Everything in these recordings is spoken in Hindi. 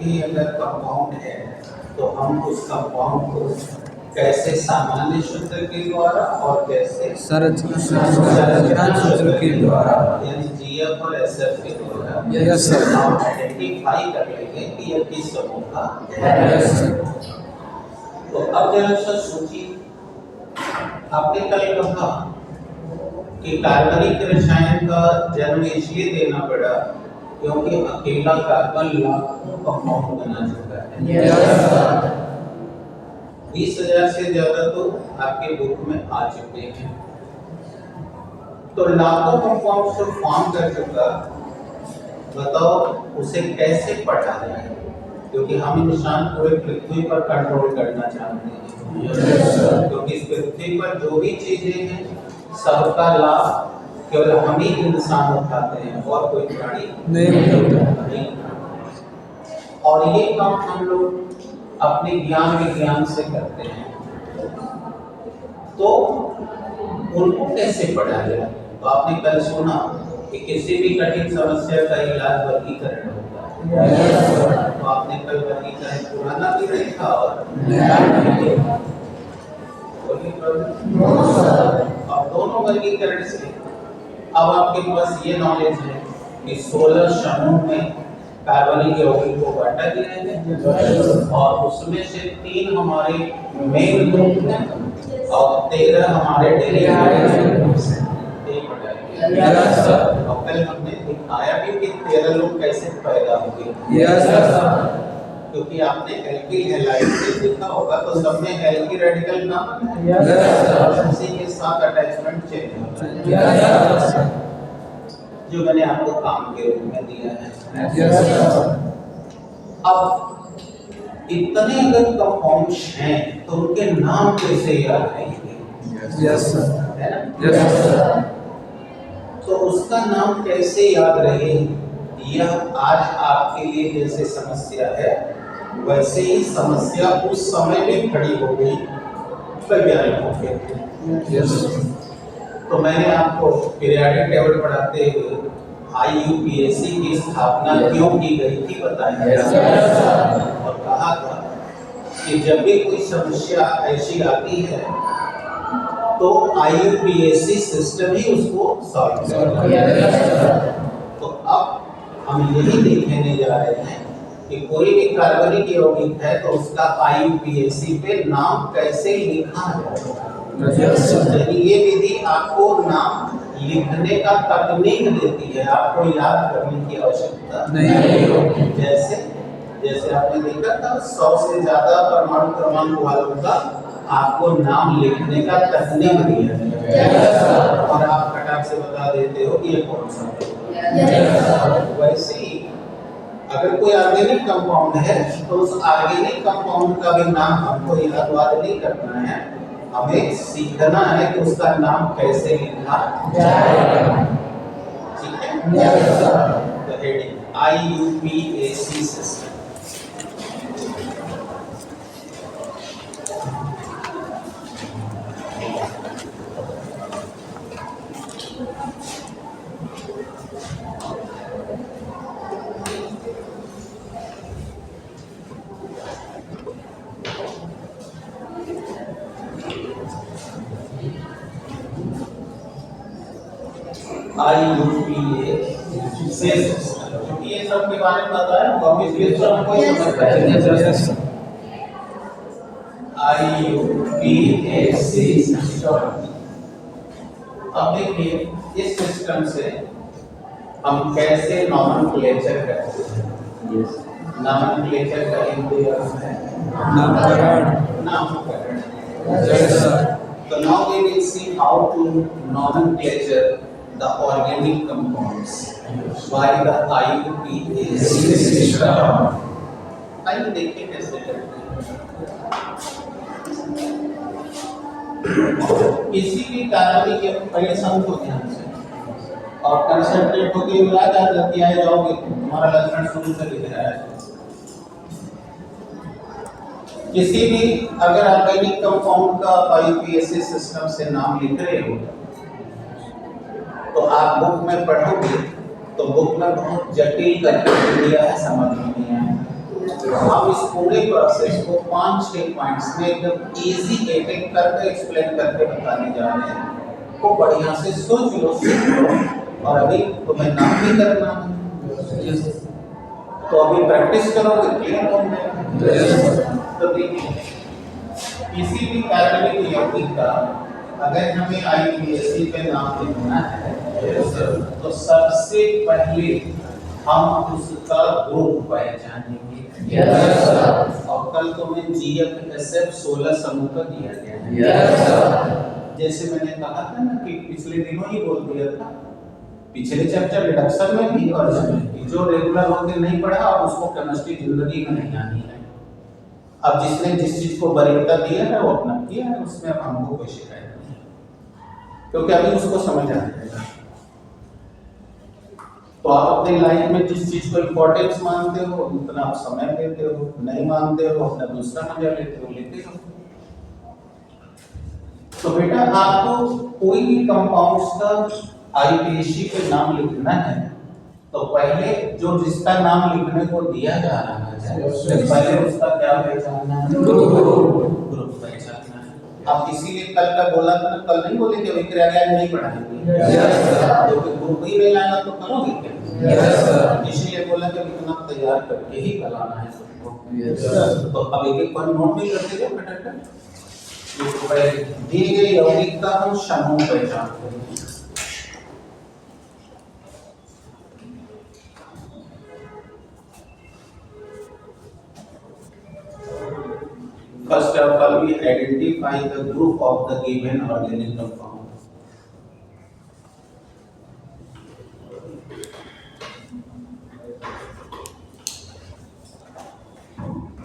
भी अगर कंपाउंड है तो हम उस कंपाउंड को कैसे सामान्य सूत्र के द्वारा और कैसे संरचना सूत्र के द्वारा यानी जीएफ और एसएफ के द्वारा यस सर हम आइडेंटिफाई कर लेंगे कि यह किस समूह का यस सर। तो अब जरा सा सोचिए, आपने कल कहा कि कार्बनिक रसायन का जन्म इसलिए देना पड़ा क्योंकि अकेला कार्बन लाखों कंपाउंड बना चुका है। 20,000 से ज्यादा तो आपके बुक में आ चुके हैं। तो लाखों कंपाउंड से फॉर्म कर चुका, बताओ उसे कैसे पढ़ा जाए, क्योंकि हम इंसान पूरे पृथ्वी पर कंट्रोल करना चाहते हैं। क्योंकि इस पृथ्वी पर जो भी चीजें हैं सबका लाभ केवल हम ही इंसान उठाते हैं और कोई प्राणी नहीं। और ये काम हम लोग अपने ज्ञान विज्ञान से करते हैं। तो उनको कैसे पढ़ा जाए? तो आपने कल सुना कि किसी भी कठिन समस्या का इलाज वर्गीकरण होता है। तो आपने कल वर्गीकरण पुराना भी देखा और नया भी देखा। और दोनों वर्गीकरण से अब आपके पास ये नॉलेज है कि 16 समूह में कार्बनिक यौगिक को बांटा गया है और उसमें से 3 हमारे मेन ग्रुप हैं और 13 हमारे डेरिवेटिव हैं। और कल हमने दिखाया भी कि 13 लोग कैसे पैदा होंगे। क्योंकि आपने एल्किल हैलाइड से देखा होगा तो सब में एल्किल रेडिकल का उसी के साथ अटैचमेंट चेंज होता है, जो मैंने आपको काम के रूप में दिया है। अब इतने अगर कंपाउंड्स हैं तो उनके नाम कैसे याद रहेंगे? है ना? तो उसका नाम कैसे याद रहे, यह आज आपके लिए जैसे समस्या है वैसे ही समस्या उस समय में खड़ी हो गई वैज्ञानिकों के। तो मैंने आपको पीरियाडिक टेबल पढ़ाते हुए IUPAC की स्थापना क्यों की गई थी बताया और कहा था कि जब भी कोई समस्या ऐसी आती है तो IUPAC सिस्टम ही उसको सॉल्व करेगा। तो अब हम यही देखने जा रहे हैं कि कोई भी कार्बनिक यौगिक है तो उसका IUPAC पे नाम कैसे लिखा जाए। ये विधि आपको नाम लिखने का तकनीक देती है, आपको याद करने की आवश्यकता नहीं। जैसे आपने देखा था 100 से ज्यादा परमाणु क्रमांक वालों का आपको नाम लिखने का तकनीक दिया और आप फटाक से बता देते हो कि ये कौन सा। वैसे ही अगर कोई ऑर्गेनिक कंपाउंड है तो उस ऑर्गेनिक कंपाउंड का भी नाम हमको याद नहीं करना है, हमें सीखना है कि उसका नाम कैसे लिखा जाएगा। ठीक है? तो heading IUPAC system. IUPAC system, क्योंकि ये सब के बारे में बताया हम इसलिए सब कोई समझता है। IUPAC system. अब देखिए इस सिस्टम से हम कैसे नॉमेनक्लेचर करते हैं। नॉमेनक्लेचर का हिंदी अर्थ है नामकरण। So now we will see how to nomenclature the organic compounds by the IUPAC system। आइए देखिए कैसे करते हैं। किसी भी कार्बनिक के पहले समझो ध्यान से और कंसंट्रेट होकर याद आ जाती है, जाओगे हमारा लक्षण शुरू से लिख रहा है। किसी भी अगर ऑर्गेनिक कंपाउंड का IUPAC सिस्टम से नाम लिख रहे हो तो आप बुक में पढ़ोगे तो बुक में बहुत जटिल करके दिया है, समझ में नहीं आएगा। हम इस पूरे प्रोसेस को 5-6 पॉइंट्स में एकदम इजी एक-एक करके एक्सप्लेन करके बताने जा रहे हैं। तो बढ़िया से सोच लो, सीख लो, और अभी तुम्हें नाम भी करना है, तो अभी प्रैक्टिस करोगे क्लियर होंगे। तो देखिए, किसी भी कार्बनिक यौगिक का अगर हमें आईपीएससी पे नाम लिखना है तो सबसे पहले हम उसका ग्रुप पहचानेंगे। और कल तुम्हें जीएफएसएफ 16 समूह का दिया गया है। जैसे मैंने कहा था ना कि पिछले दिनों ही बोल दिया था, पिछले चैप्टर रिडक्शन में भी, और जो रेगुलर होकर नहीं पढ़ा और उसको केमिस्ट्री जिंदगी में नहीं आनी है। अब जिसने जिस चीज को वरीयता दिया है वो अपना किया है, उसमें अब हमको कोई शिकायत नहीं है, क्योंकि अभी उसको समझ आ जाएगा। तो आप अपनी लाइफ में जिस चीज को इम्पोर्टेंस मानते हो उतना आप समय देते हो, नहीं मानते हो अपना दूसरा मजा लेते हो, लेते हो। तो बेटा आपको कोई भी कंपाउंड्स का आईपीएससी पे नाम लिखना है तो पहले जो जिसका नाम लिखने को दिया जा रहा है पहले उसका क्या पहचानना है, ग्रुप पहचानना है। आप इसीलिए कल का बोला था ना, कल नहीं बोले कि अभी क्रियान्वयन नहीं पढ़ाएंगे, तो ग्रुप ही नहीं लाना तो करोगे क्या? इसीलिए बोला कि इतना तैयार करके ही कराना है सबको। तो अब एक-एक पॉइंट नोट भी करते जाओ फटाफट। दिए गए यौगिक का हम समूह पहचानते हैं। First of all, we identify the group of the given organic compound.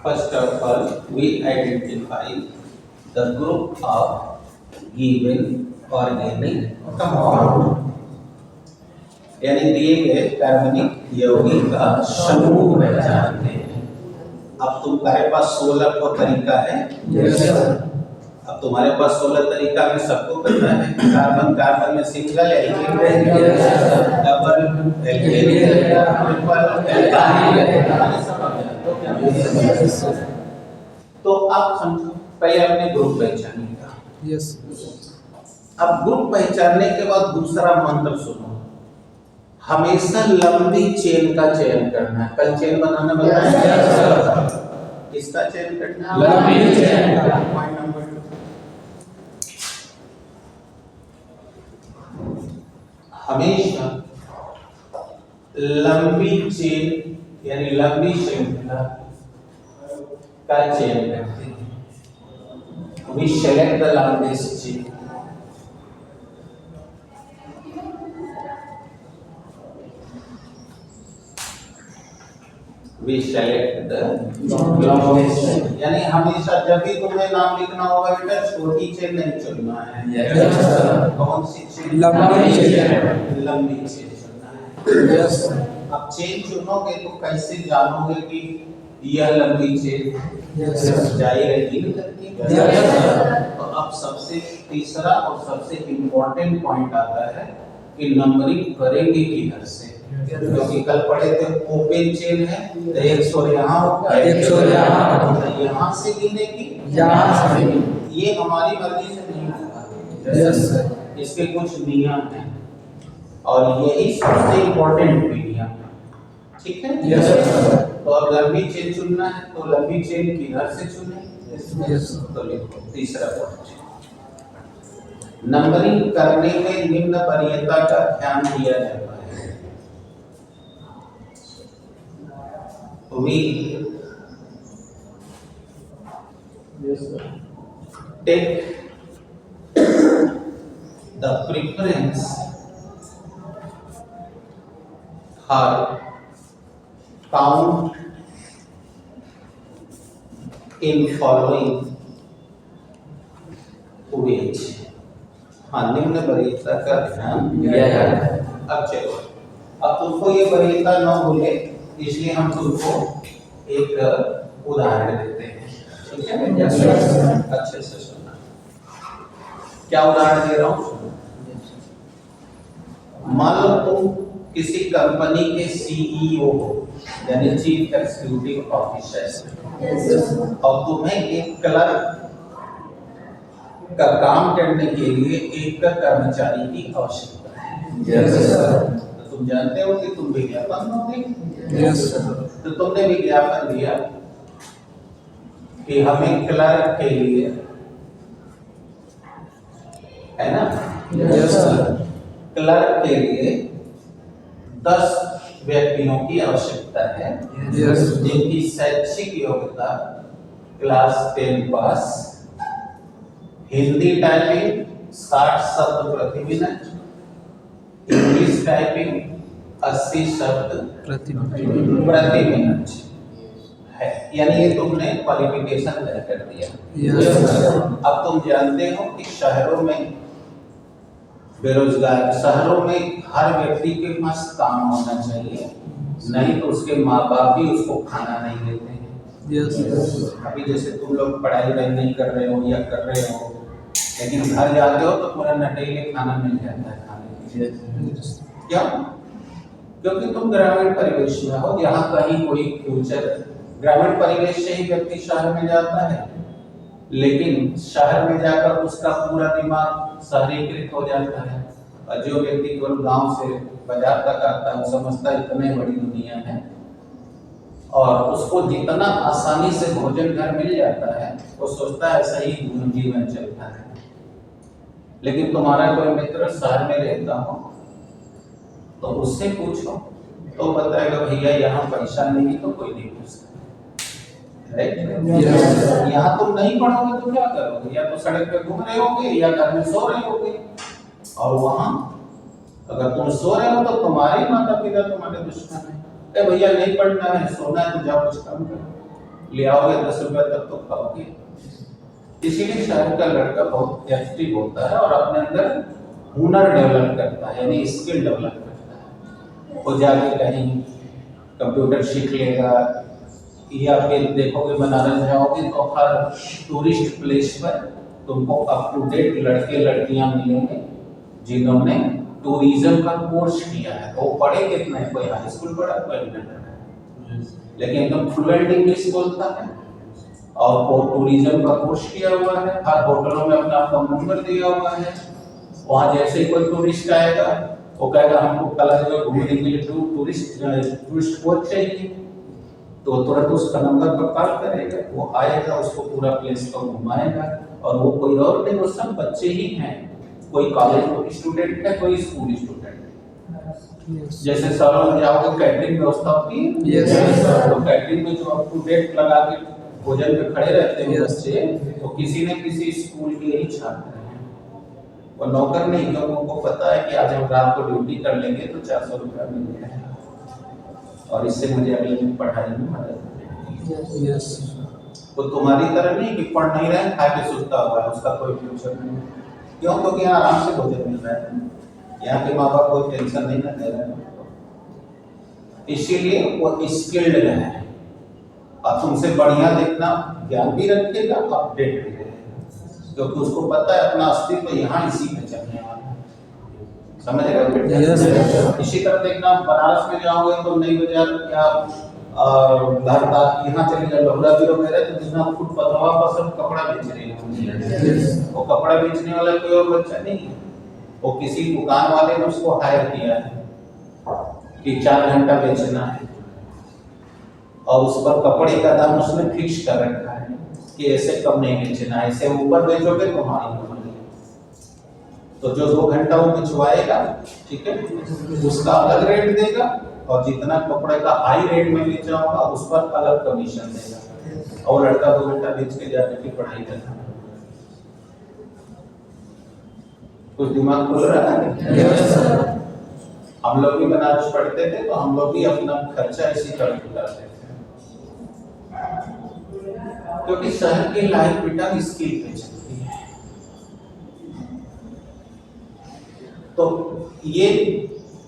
First of all, we identify the group of given organic compound. यानी दिए गए कार्बनिक यौगिक का समूह पहचानते हैं। अब तुम्हारे पास 16 को तरीका है। अब तुम्हारे पास 16 तरीका में सबको पता है। कार्बन कार्बन में single alkane, double alkane, triple alkane. तो अब समझो, पहले अपने ग्रुप पहचानेगा। यस। अब ग्रुप पहचानने के बाद दूसरा मंत्र सुनो, हमेशा लंबी चेन का चयन करना है। कल चेन बनाना बताया, किसका चयन करना है? लंबी चेन का। पॉइंट नंबर 2, हमेशा लंबी चेन यानी लंबी श्रृंखला का चयन करते हैं। We select the longest chain. We select the longest chain. यानी हमेशा जब भी तुम्हें नाम लिखना होगा बेटा छोटी चेन नहीं चुनना है। कौन सी चेन? लंबी चेन। लंबी चेन चुनना है। यस। अब चेन चुनोगे तो कैसे जानोगे कि यह लंबी चेन जारी रहेगी करके? तो अब सबसे तीसरा और सबसे इम्पोर्टेंट पॉइंट आता है कि नंबरिंग करेंगे किधर से, क्योंकि कल पढ़े थे ओपन चेन है तो 100 यहाँ होगा, 100 यहाँ से गिनेगी, यहाँ से। ये हमारी मर्जी से नहीं होगा। यस। इसके कुछ नियम हैं और यही सबसे इम्पोर्टेंट भी नियम है। ठीक है? यस। तो अब लंबी चेन चुनना है तो लंबी चेन किधर से चुने? यस। तो लिखो तीसरा पॉइंट, नंबरिंग करने में निम्न वरीयता का ध्यान दिया जाता है। We take the preference for count in following which, हाँ निम्न वरीयता का ध्यान दिया जाता है। अब चलो, अब तुमको ये वरीयता न भूले इसलिए हम तुमको एक उदाहरण देते हैं। ठीक है? अच्छे से सुनना। क्या उदाहरण दे रहा हूँ? मान लो तुम किसी कंपनी के सीईओ हो, यानी चीफ एग्जीक्यूटिव ऑफिसर, और तुम्हें एक क्लर्क का काम करने के लिए एक कर्मचारी की आवश्यकता है। तो तुम जानते हो कि तुम विज्ञापन दोगे, तो तुमने विज्ञापन दिया कि हमें क्लर्क के लिए, है ना, क्लर्क के लिए 10 व्यक्तियों की आवश्यकता है जिनकी शैक्षिक योग्यता क्लास 10 पास, हिंदी टाइपिंग 60 शब्द प्रति मिनट, इंग्लिश टाइपिंग 80 शब्द प्रति मिनट है। यानी ये तुमने क्वालिफिकेशन तय कर दिया। अब तुम जानते हो कि शहरों में बेरोजगार, शहरों में हर व्यक्ति के पास काम होना चाहिए, नहीं तो उसके माँ बाप भी उसको खाना नहीं देते हैं। अभी जैसे तुम लोग पढ़ाई नहीं कर रहे हो या कर रहे हो, लेकिन घर जाते हो तो पूरा नटेले खाना मिल जाता है खाने के लिए। क्यों? क्योंकि तुम ग्रामीण परिवेश में हो, यहाँ कहीं कोई फ्यूचर, ग्रामीण परिवेश से ही व्यक्ति शहर में जाता है, लेकिन शहर में जाकर उसका पूरा दिमाग शहरीकृत हो जाता है। और जो व्यक्ति केवल गांव से बाजार तक आता है वो समझता है इतने बड़ी दुनिया है, और उसको जितना आसानी से भोजन घर मिल जाता है वो सोचता है ऐसा ही जीवन चलता है। लेकिन तुम्हारा कोई मित्र शहर में रहता हो तो उससे पूछो तो बताएगा भैया यहाँ पैसा नहीं है तो कोई नहीं पूछता। यहाँ तुम नहीं पढ़ोगे तो क्या करोगे? या तो सड़क पे घूम रहे होगे या घर में सो रहे होगे। और वहां अगर तुम सो रहे हो तो तुम्हारे माता पिता तुम्हारे दुश्मन है। भैया नहीं पढ़ना है, सोना है तो जाओ कुछ काम करो, ले आओगे 10 रुपए तक तो खाओगे। इसीलिए शहर का लड़का बहुत एक्टिव होता है और अपने अंदर हुनर डेवलप करता है, यानी स्किल डेवलप करता है। वो जाके कहीं कंप्यूटर सीख लेगा, या फिर देखोगे बनारस जाओगे तो हर टूरिस्ट प्लेस पर तुमको अप टू डेट लड़के लड़कियां मिलेंगे जिन्होंने टूरिज्म का कोर्स किया है। वो पढ़े कितना है, कोई हाई स्कूल पढ़ा, कोई इंटर, लेकिन एकदम फ्लुएंट इंग्लिश बोलता है और वो टूरिज्म का कोर्स किया हुआ है। हर होटलों में अपना फोन नंबर दिया हुआ है। वहाँ जैसे ही कोई टूरिस्ट आएगा वो कहेगा हमको कल जो घूमने के लिए टूरिस्ट कोच चाहिए, तो तुरंत उसका नंबर पर कॉल करेगा, वो आएगा, उसको पूरा प्लेस को घुमाएगा। और वो कोई और नहीं, वो सब बच्चे ही हैं, कोई कॉलेज स्टूडेंट है, कोई स्कूल स्टूडेंट है। जैसे शहरों में जाओगे कैटरिंग व्यवस्था होती है, तो कैटरिंग में जो अप टू डेट लगा के भोजन पे खड़े रहते हैं बच्चे, तो किसी न किसी स्कूल के ही छात्र हैं, वो नौकर नहीं। क्योंकि उनको पता है कि आज हम रात को ड्यूटी कर लेंगे तो 400 रुपया मिल जाएगा और इससे मुझे अगले दिन पढ़ाई में मदद मिलेगी। तो तुम्हारी तरह नहीं कि पढ़ नहीं रहे, खा के सुस्ता हुआ है, उसका कोई फ्यूचर नहीं। क्यों? क्योंकि यहाँ आराम से भोजन मिल रहा है, यहाँ के माँ बाप कोई टेंशन नहीं ना दे रहे हैं, इसीलिए वो स्किल्ड है। और तुमसे बढ़िया देखना, ज्ञान भी रखेगा, अपडेट भी रहेगा, क्योंकि उसको पता है अपना अस्तित्व तो यहाँ इसी में चलने वाला है। समझ रहे हो बेटा? इसी तरह देखना, बनारस में जाओगे तो नई बाजार या यहाँ चले जाओ लोहरा भी वगैरह, तो जितना फुटपाथवा पर सब कपड़ा बेच रहे हैं। वो कपड़ा बेचने वाला कोई और बच्चा नहीं है, वो किसी दुकान वाले ने उसको हायर किया है कि 4 घंटा बेचना है, और उस पर कपड़े का दाम उसने फिक्स कर रखा है कि ऐसे कम नहीं बेचना है, ऐसे ऊपर बेचोगे तो हमारी कमाई। तो जो 2 घंटा वो बिछवाएगा, ठीक है, उसका अलग रेट देगा, और जितना कपड़े का हाई रेट में बेचा होगा उस पर अलग कमीशन देगा, और लड़का 2 घंटा बेच के जाकर के पढ़ाई करता है। कुछ दिमाग खुल रहा है? हम लोग भी बनारस पढ़ते थे तो हम लोग भी अपना खर्चा इसी तरह चुकाते थे, क्योंकि शहर की लाइफ बेटा स्किल पे चलती है। तो ये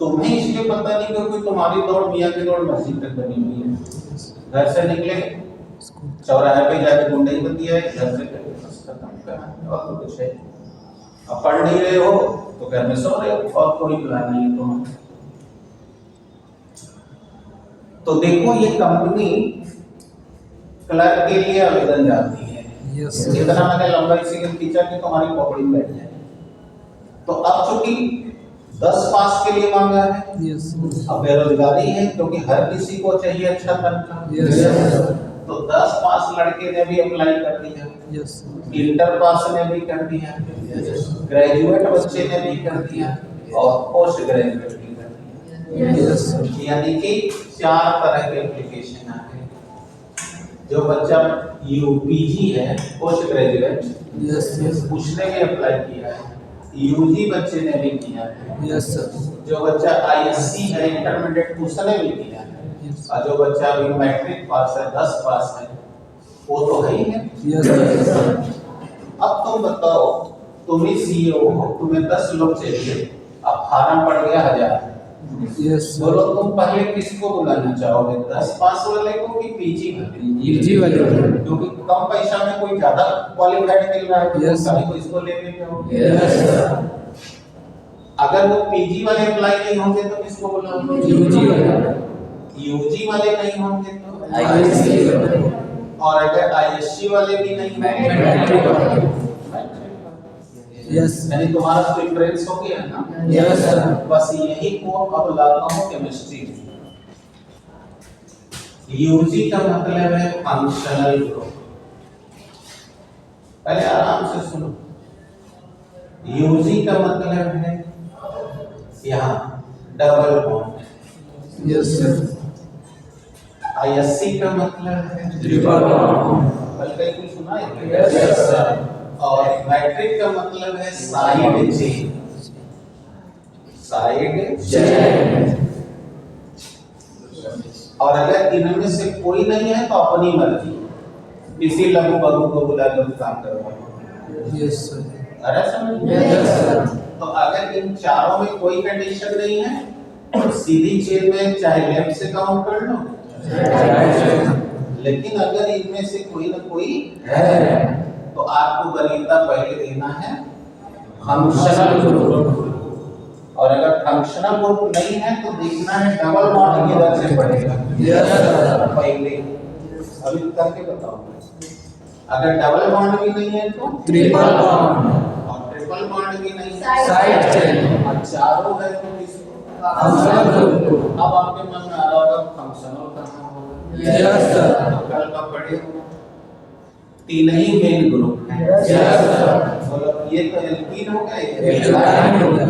तुम्हें इसलिए पता नहीं क्योंकि तुम्हारी दौड़ मियाँ की दौड़ मस्जिद तक बनी हुई है। घर से निकले चौराहे पे जाके गुंडई बंदी है, घर से खत्म करना और कुछ है। अब पढ़ नहीं रहे हो तो घर में सो रहे हो और कोई प्लान नहीं है तुम्हारा। तो देखो ये कंपनी क्लर्क के लिए आवेदन जाती है। यस जितना मैंने लंबाई सीरियल खींचा कि तुम्हारी पकड़ी में बैठ जाए। तो अब चूंकि 10 पास के लिए मांगा है, यस अब बेरोजगारी है क्योंकि हर किसी को चाहिए अच्छा तनख्वाह। यस तो 10 पास लड़के ने भी अप्लाई कर दिया, यस इंटर पास ने भी कर दिया, ग्रेजुएट बच्चे ने भी कर दिया और पोस्ट ग्रेजुएट भी कर दिया। यस यानी कि 4 तरह के एप्लीकेशन आ गए। जो बच्चा यूपीजी है पोस्ट ग्रेजुएट, यस उसने भी अप्लाई किया है, यूजी बच्चे ने भी किया है, यस जो बच्चा आईएससी है इंटरमीडिएट उसने भी किया है, यस और जो बच्चा अभी मैट्रिक पास है 10 पास है वो तो है ही है। यस अब तुम बताओ, तुम ही सीईओ हो, तुम्हें 10 लोग चाहिए, अब फार्म पड़ गया 1000। यस बोलो तुम पहले किसको बुलाना चाहोगे, 10 पास वाले को कि पीजी वाले? पीजी वाले क्योंकि कम पैसा में कोई ज्यादा क्वालिफाइड मिल रहा है तो Yes. सभी को इसको ले लेते हो। यस अगर वो पीजी वाले अप्लाई नहीं होंगे तो किसको बुलाओगे? यूजी वाले यूजी वाले नहीं होंगे तो आईएससी वाले और अगर आईएससी वाले भी नहीं मैट्रिक वाले होंगे, यस यानी तुम्हारा प्रेफरेंस हो गया ना। यस बस यही को अब लाता हूँ केमिस्ट्री में। यूजी का मतलब है फंक्शनल ग्रुप। पहले आराम से सुनो। यूजी का मतलब है यहाँ डबल बॉन्ड। यस आईएससी का मतलब है ट्रिपल बॉन्ड कल कहीं कुछ सुना है? यस और मैट्रिक का मतलब है साइड चेन। Side chain. और अगर इनमें से कोई नहीं है तो अपनी मर्जी, किसी लघु बघु को बुला के काम करवाओ। यस अरे समझ यस तो अगर इन चारों में कोई कंडीशन नहीं है तो सीधी चेन में चाहे लेफ्ट से काउंट कर लो, लेकिन अगर इनमें से कोई ना कोई है तो आपको वरीयता पहले देना है फंक्शनल ग्रुप। और अगर फंक्शनल ग्रुप नहीं है तो देखना है डबल बॉन्ड किधर से पड़ेगा। यस पहले अभी करके बताओ। अगर डबल बॉन्ड भी नहीं है तो ट्रिपल बॉन्ड और ट्रिपल बॉन्ड भी नहीं है साइड चेन और चारों है तो किसको? फंक्शनल ग्रुप अब आपके मन में आ रहा होगा फंक्शनल कहाँ होगा? यस कल का पढ़े हो। तीन ही मेन ग्रुप हैं। यस मतलब ये तो एल्कीन हो गया, एल्काइन हो गया।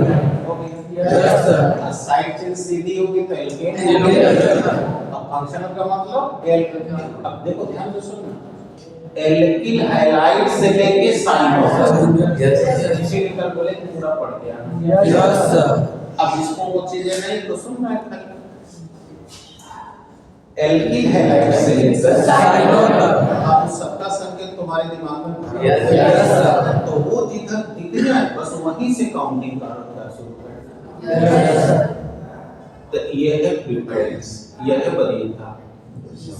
हो गया। यस साइड चेन सीधी होगी तो एल्केन एल्केन। होगा। अब फंक्शनल का मतलब एल्केन। अब देखो ध्यान से सुनना, एल्किल हैलाइड से लेके साइनोज इसीलिए कल बोले कि पूरा पढ़ गया। यस अब इसको वो चीजें नहीं तो सुनना है। एल्किल हैलाइड से लेकर साइनोज आप सबका संकेत तुम्हारे दिमाग में यस तो वो जिधर दिख जाए बस वहीं से काउंटिंग करना शुरू करना। तो ये है प्रिफरेंस, ये है वरीयता।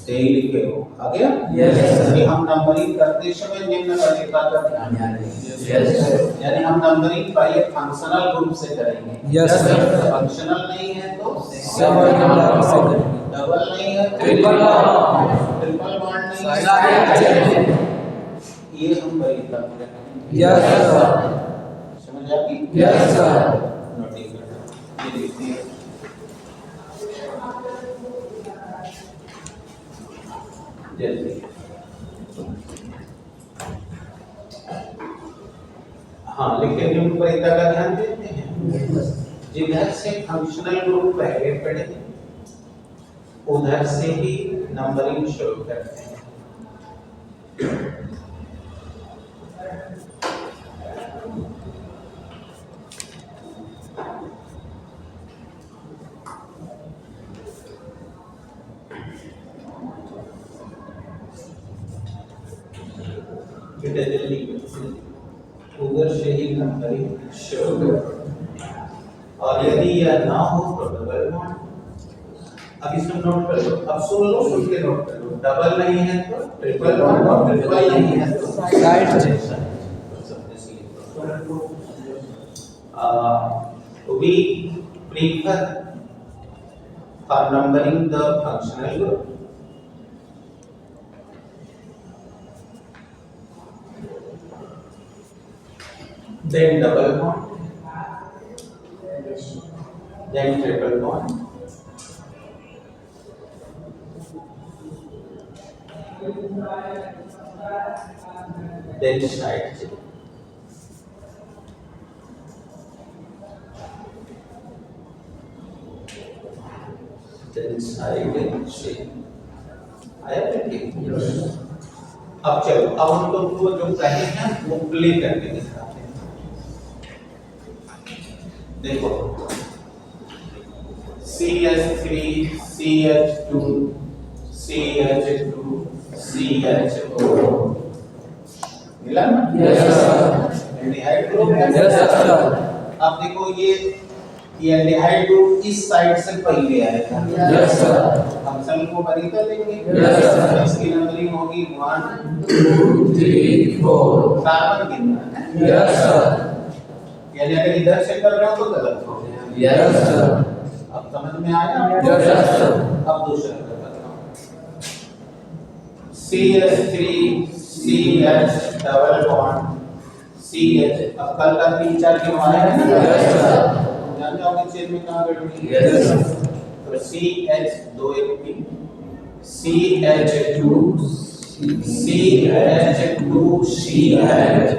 यही लिखे हो आ गया। यानी हम नंबरिंग करते समय निम्न वरीयता का ध्यान रखेंगे। यानी हम नंबरिंग पहले फंक्शनल ग्रुप से करेंगे। यस फंक्शनल नहीं है तो डबल नहीं है ट्रिपल बॉन्ड ट्रिपल बॉन्ड नहीं है साइड चेन ये हम वरीयता करेंगे। यस समझ आ गई? यस नोटिंग करना ये देखिए। जल्दी हाँ लेकिन निम्न वरीयता का ध्यान देते हैं। जिधर से फंक्शनल ग्रुप पहले पढ़े उधर से ही नंबरिंग शुरू करते हैं। बेटा जल्दी उधर से ही नंबरिंग शुरू करें। और यदि यह ना हो तो डबल बॉन्ड। अब इसको नोट कर लो, अब सुन लो, सुन के नोट कर लो। डबल नहीं है तो ट्रिपल बॉन्ड और ट्रिपल नहीं है तो side chain. we prefer for numbering the functional group. Then double bond, then triple bond, then side chain. Then side chain. आया देखिए। अब चलो, अब हम लोग को जो पहले हैं वो प्ले करके दिखाते हैं। देखो, CH3, CH2, CH2, CH4 मिला ना? Yes, sir. एल्डिहाइड ग्रुप है। Yes, sir. अब देखो ये एल्डिहाइड ग्रुप इस साइड से पहले आएगा। Yes, sir. हम सब को बड़ी कर लेंगे। Yes, sir. इसकी नंबरिंग होगी 1 2 3 4 कार्बन गिनना है। Yes, sir. यानी अगर इधर से कर रहे हो तो गलत हो गया। Yes, sir. अब समझ में आया? Yes, sir. अब दूसरा करता हूँ। CH3 CH double bond CH। अब कल का 3 4 क्यों आया है ना? Yes, sir. जान जाओगे चेन में कहाँ गड़बड़ी है? Yes, sir. तो CH 2 1 3 CH2 CH2 CH।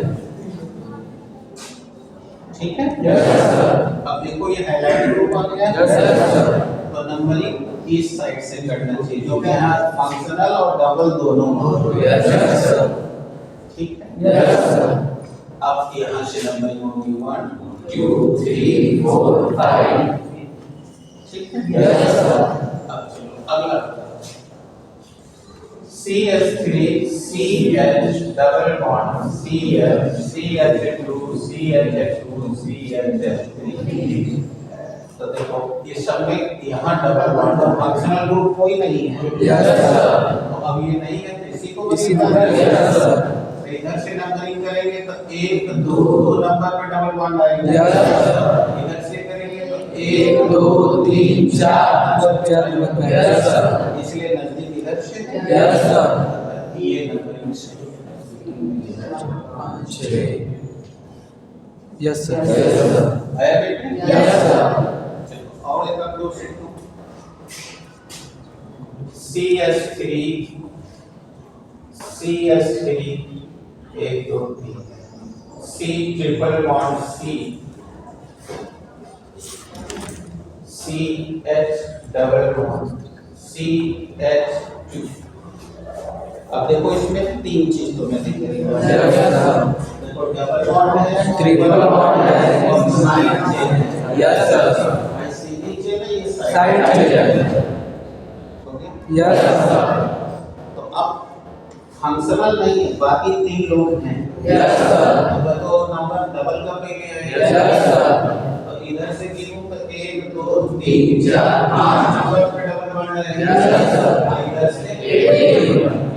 ठीक है? Yes, sir. अब देखो ये हाइलाइट ग्रुप आ गया। Yes, sir. तो नंबरिंग इस साइड से करना चाहिए, जो कि यहाँ फंक्शनल और डबल दोनों हो। Yes, sir. ठीक है? Yes, sir. अब यहाँ से नंबरिंग होगी 1 2 3 4 5 ठीक है? Yes, sir. अब चलो अगला CH3 CH double bond CH CH2 CH2 CH3। तो देखो ये सब में यहाँ डबल बॉन्ड और फंक्शनल ग्रुप कोई नहीं है। Yes, sir. तो अब ये नहीं है तो इसी को इसी को बदलना है। Yes, sir. तो इधर से नंबरिंग करेंगे तो 1 2 नंबर पे डबल बॉन्ड आएगा। Yes, sir. इधर से करेंगे तो 1 2 3 4 नंबर। Yes, sir. इसलिए नजदीक इधर से है। Yes, sir. ये नंबरिंग से 6 Yes, sir. आया बेटे? Yes, sir. चलो और एक आप लोग सीखो। CH3 CH3 1 2 3 C triple bond C CH double bond CH2। अब देखो इसमें 3 चीज तो मैं दिख रही है। Yes, sir. देखो डबल बॉन्ड है, ट्रिपल बॉन्ड है, और साइड चेन है। Yes, sir. सीधी चेन है, ये Side chain। हो गया? Yes, sir. तो अब फंक्शनल नहीं है, बाकी 3 लोग हैं। Yes, sir. अब तो नंबर डबल का पहले है। Yes, sir. तो इधर से गिनूं तो 1 2 3 3 4 5 नंबर पे डबल बॉन्ड है। Yes, sir. इधर से एक।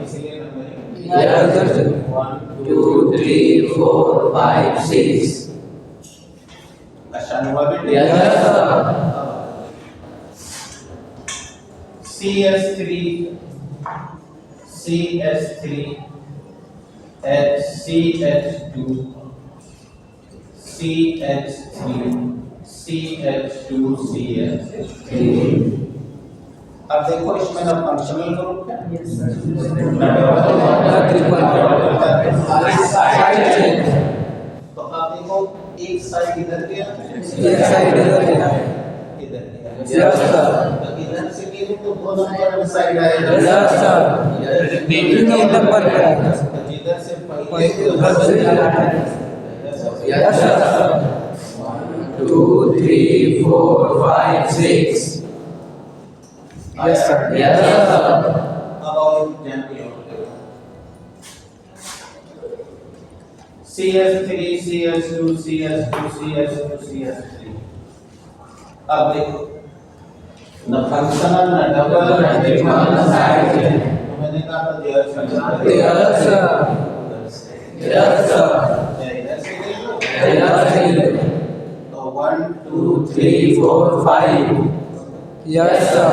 इसलिए नंबर Yes, sir. 1 2 3 4 5 6 आसान हुआ बेटे? Yes, sir. CH3 CH3 CH2 CH3 CH2 CH3। अब देखो इसमें ना फंक्शनल ग्रुप है ना ट्रिपल साइड चेन। तो अब देखो एक साइड इधर गया, एक साइड इधर गया। इधर गया। Yes, sir. तो इधर से गिनूं तो 2 नंबर साइड आएगा। Yes, sir. तीन नंबर पे आएगा। तो जिधर से पहले उधर से Yes, sir. 1 2 3 4 5 6 Yes, sir. Yes, sir. अब और एग्जाम्पल और करो। CH3 CH2 CH2 CH2 CH3। अब देखो न फंक्शनल न डबल न ट्रिपल न साइड चेन। तो मैंने कहा था देयर से Yes, sir. Yes, sir. इधर से ले लो। Yes, sir. तो 1 2 2 3 4 5 Yes, sir.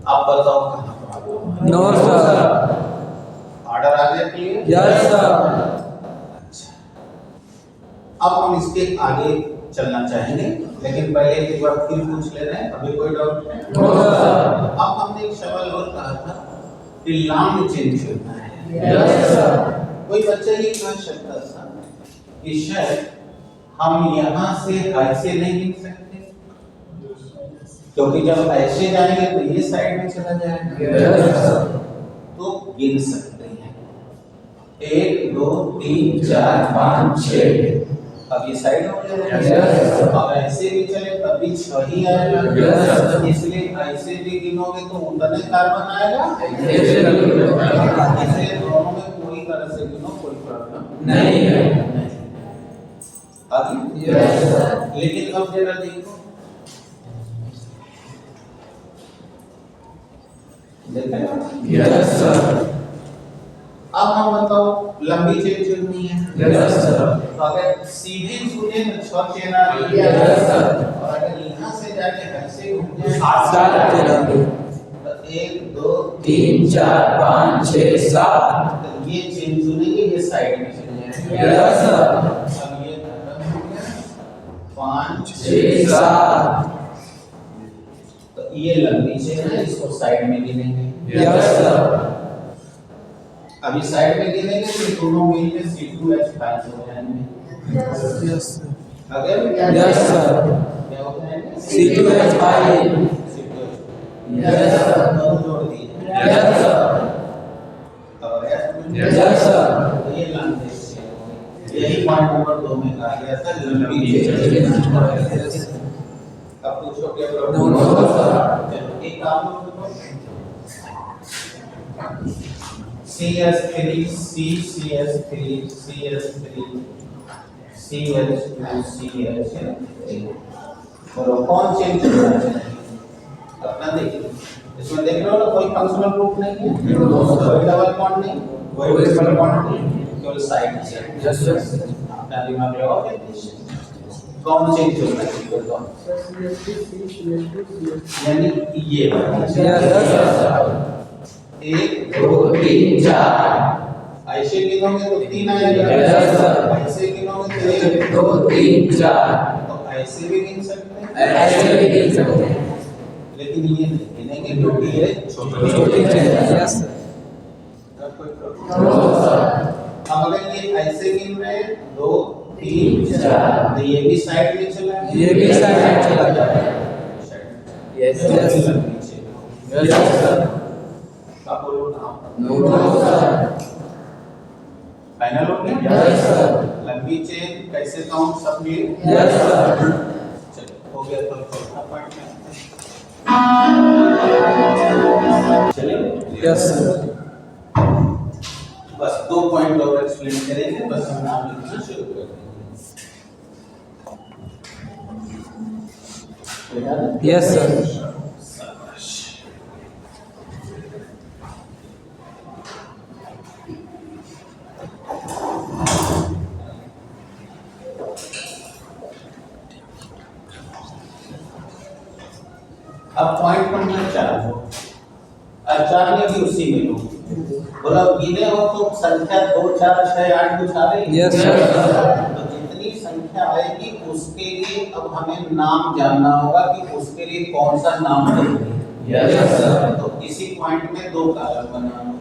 आप बताओ कहाँ प्रॉब्लम है? No, sir. ऑर्डर आ गया क्लियर? Yes, sir. अच्छा, अब हम इसके आगे चलना चाहेंगे, लेकिन पहले एक बार फिर पूछ ले रहे हैं, अभी कोई डाउट है? No, sir. अब हमने एक सवाल और कहा था कि लॉन्ग चेंज करना है। Yes, sir. कोई बच्चा ये कह सकता था कि शायद हम यहाँ से ऐसे नहीं गिन सकते, क्योंकि जब ऐसे जाएंगे तो ये साइड में चला जाएगा। Yes, sir. तो गिन सकते हैं 1 2 3 4 5 6। अब ये साइड हो जाएगा। Yes. अब ऐसे भी चले तब भी 6 ही आएगा। Yes. इसलिए ऐसे भी गिनोगे तो उतने कार्बन आएगा। Yes. इसलिए दोनों में पूरी तरह से गिनो, कोई प्रॉब्लम नहीं है। आगे Yes. लेकिन अब जरा देखो, Yes, sir. अब हम बताओ लंबी चेन चुननी है। Yes, sir. तो अगर सीधी चुने तो 6 चेन आ रही है। Yes, sir. और अगर यहाँ से जाके ऐसे घूम जाए 7 चेन। तो 1 2 3 4 5 6 7। तो ये चेन चुनेंगे, ये साइड में चले जाएंगे। Yes, sir. अब ये खत्म हो गया 5 6 7। तो ये लंबी चेन है, इसको साइड में गिनेंगे। Yes, sir. अभी साइड में गिनेंगे तो दोनों मिलकर C2H5 हो जाएंगे। Yes, sir. अगर Yes, sir. क्या हो जाएंगे? C2H5. Yes, sir. दोनों जोड़ दिए। Yes, sir. और Yes, sir. तो ये लंबी चेन हो गई। यही पॉइंट नंबर 2 में कहा गया था, लंबी चेन। अब पूछो क्या No, no, sir. चलो एक काम करो, CS3 CCS3 CS3 CH2 CH3 और कौन चेंज करना चाहिए अपना देखिए। इसमें देख रहे हो ना, कोई फंक्शनल ग्रुप नहीं है, कोई डबल बॉन्ड नहीं, कोई ट्रिपल बॉन्ड नहीं, केवल साइड से। Yes, sir. अपना दिमाग लगाओ, कौन चेंज करना चाहिए कौन, यानी ये Yes, sir. 1 2 3 4। ऐसे गिनोगे तो 3 आएगा। Yes, sir. ऐसे गिनोगे तो 1 2 3 4। तो ऐसे भी गिन सकते हैं, ऐसे भी गिन सकते हैं। लेकिन ये नहीं गिनेंगे क्योंकि ये छोटी chain. Yes, sir. No, sir. अब अगर ये ऐसे गिन रहे हैं 2 3 4 तो ये भी साइड में चला गया, ये भी साइड में चला जाएगा। Yes, yes, sir. Yes, sir. अब बोलो ना, No, sir. फाइनल हो गया। Yes, sir. लंबी चेन कैसे काउंट सब ये Yes, sir. चलो हो गया। तो चौथा पॉइंट में चलिए। Yes, sir. बस 2 पॉइंट और एक्सप्लेन करेंगे, बस हम नाम लिखना शुरू कर देंगे। Yes, sir. अब पॉइंट नंबर 4 4 में भी उसी में लो, बोला गिने हो तो संख्या 2 4 6 8 कुछ आ रही है। Yes, sir. तो जितनी संख्या आएगी उसके लिए अब हमें नाम जानना होगा कि उसके लिए कौन सा नाम देंगे। Yes, sir. तो इसी पॉइंट में 2 कॉलम बनाना,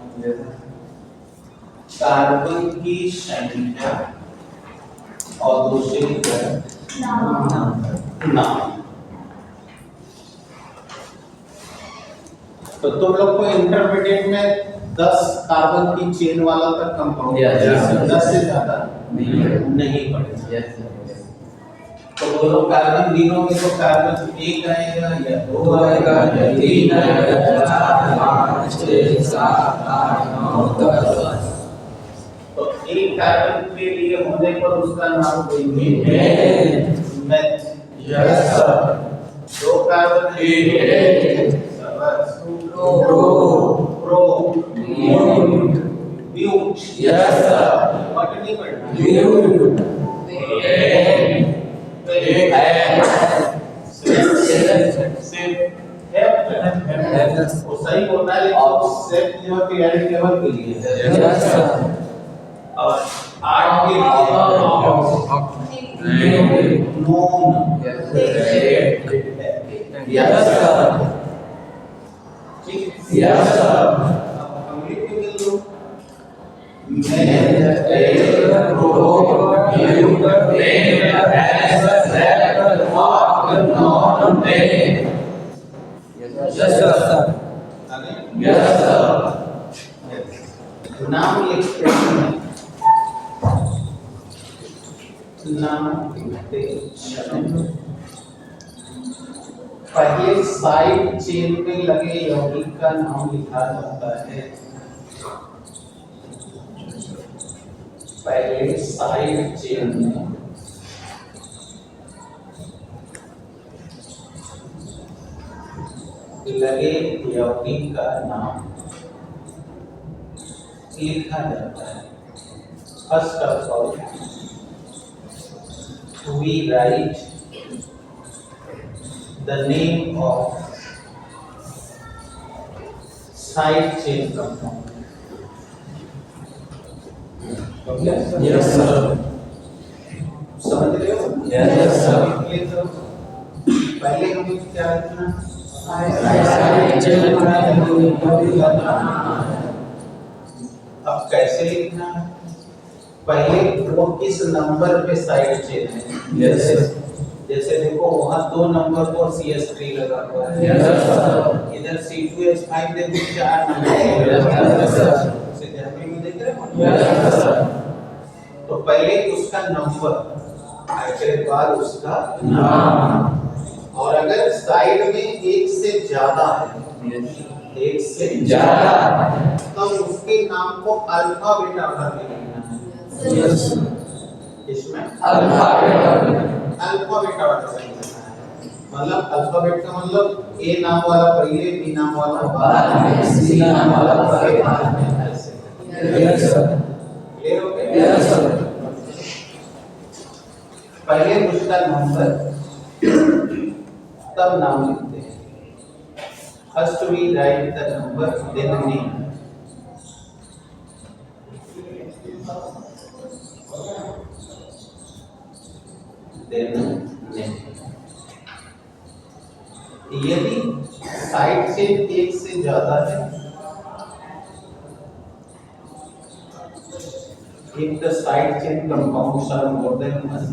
कार्बन की संख्या और दूसरी नाम। तो तुम लोग को इंटरमीडिएट में 10 कार्बन की चेन वाला तक कंपाउंड, Yes, sir. 10 से ज्यादा नहीं पड़ेगा। तो बोलो कार्बन गिनोगे तो कार्बन 1 आएगा या 2 आएगा या 3 आएगा या 4 5 6 7 8 9 10। तो एक कार्बन के लिए होने पर उसका नाम देंगे मेथ। Yes, sir. 2 कार्बन प्रो ब्यूट। Yes, sir. बट नहीं पढ़ना, Beaut. Seven Yes. वो सही बोल रहा है लेकिन सेट लेवल पे एड लेवल के लिए Yes, sir. और आर्ट के लिए नोन Yes, sir. ठीक Yes, sir. अब कंप्लीट भी कर लो मैं Yes, sir. Yes, sir. नाम लिखते हैं नाम लिखते समय पहले साइड चेन में लगे यौगिक का नाम लिखा जाता है पहले साइड चेन में लगे यौगिक का नाम लिखा जाता है first of all we write the name of side chain compound. Yes, sir. समझ रहे हो? Yes, sir. ये तो पहले हमें क्या लिखना? Side chain अब कैसे लिखना है? पहले वो किस नंबर पे साइड चेन है? Yes, sir. जैसे देखो वहाँ 2 नंबर पर CS3 लगा हुआ है। Yes, sir. इधर C2H5 देखो 4 नंबर है। Yes, sir. उसे ध्यान में देख रहे हो? Yes, sir. तो पहले उसका नंबर के बाद उसका नाम और अगर साइड में एक से ज्यादा है एक से ज्यादा तो उसके नाम को अल्फा बीटा भर के लिखना है Yes. इसमें अल्फाबेट अल्फा बीटा भर के लिखना है मतलब अल्फाबेट का मतलब ए नाम वाला पहले बी नाम वाला बाद में सी नाम वाला बाद में ऐसे Yes, sir. क्लियर हो गया Yes, sir. पहले उसका नंबर तब नाम लिखते हैं first we write the number then name then name यदि साइड से एक से ज्यादा है if the side chain compounds are more than one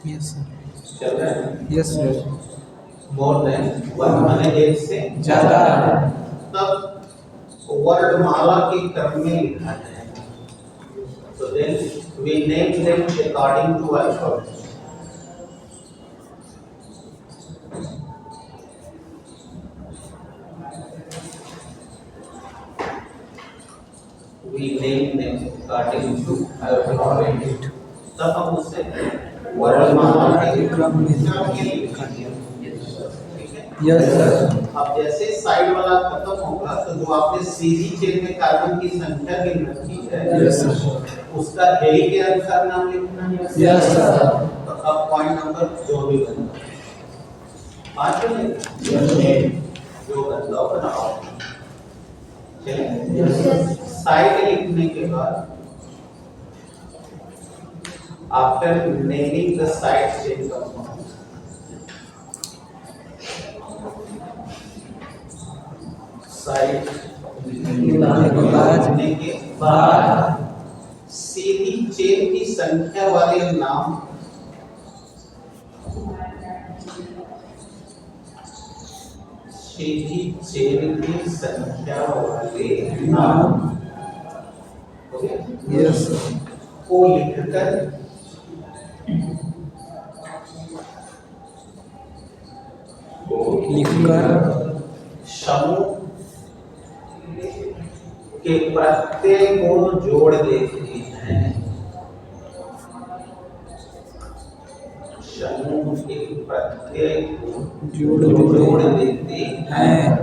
Yes, sir. चल रहा है Yes, sir. More than one माने एक से ज्यादा तब वर्णमाला के क्रम में लिखा जाएगा so then we name them according to alphabet we name them according to alphabet तब हम उससे वर्णमाला के क्रम में लिखा दिया Yes, sir. अब जैसे साइड वाला खत्म होगा तो जो आपने सीधी चेन में कार्बन की संख्या गिन रखी है Yes, sir. उसका हेई के अनुसार नाम लिखना है Yes, sir. तो अब पॉइंट नंबर जो भी बना 5 बने जो बदलाव बनाओ चलिए साइड लिखने के बाद after naming the side chain compound side लिखने के बाद सीधी चेन की संख्या वाले नाम सीधी चेन की संख्या वाले नाम Yes, sir. को लिखकर समूह के प्रत्यय को जोड़ देते हैं समूह के प्रत्यय को जोड़ देते हैं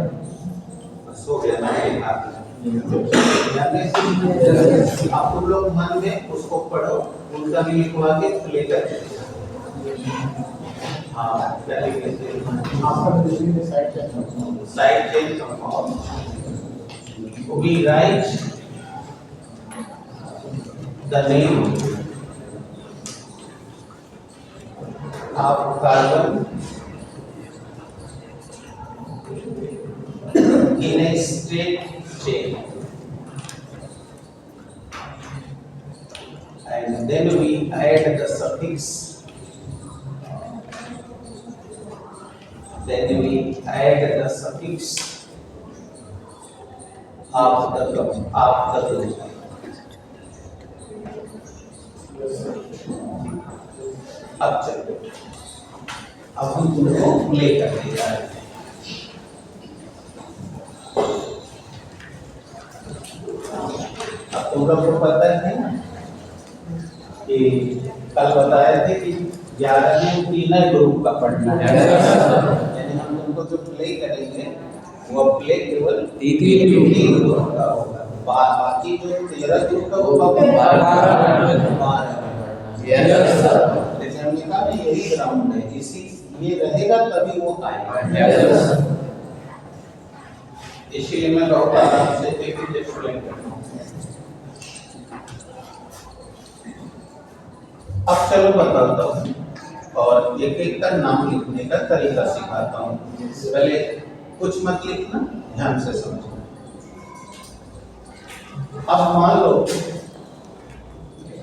बस हो गया ना आप तुम लोग मन में उसको पढ़ो, उनका भी लिखवा के लेकर हाँ क्या लिखेंगे side change we write the name of carbon in a straight chain, and then we add the suffix, of the group. अब चलो, अब हम तुमको प्ले करने जा रहे हैं। अब तुम लोग को पता है ना कि कल बताए थे कि 11 में तीन ग्रुप का पढ़ना है, यानी हम तुमको जो प्ले करेंगे वो प्ले केवल तीन ग्रुप का होगा, बाकी जो 13 ग्रुप का होगा 12 जैसे हमने कहा यही ग्राउंड है, इसी ये रहेगा तभी वो आएगा, इसीलिए मैं बहुत आराम से एक एक्सप्लेन करता हूँ। अब चलो बताता हूँ और एक एक का नाम लिखने का तरीका सिखाता हूँ। पहले कुछ मत लिखना, ध्यान से समझना। अब मान लो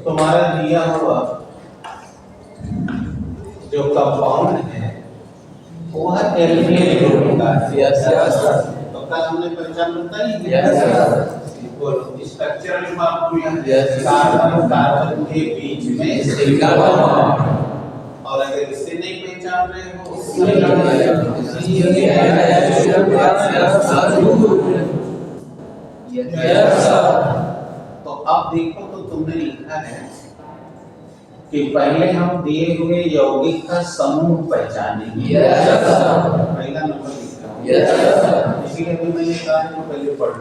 तुम्हारा दिया हुआ जो कंपाउंड है वो है एल्केन ग्रुप का। तो कल हमने पहचान बताई स्ट्रक्चरल फार्मूला कार्बन कार्बन के बीच में सिंगल बॉन्ड, और अगर इससे नहीं पहचान रहे हो तो अब देखो तो तुमने लिखा है कि पहले हम दिए हुए यौगिक का समूह पहचानेंगे। पहला नंबर लिखा, इसीलिए भी मैंने कहा कि पहले पढ़ लो,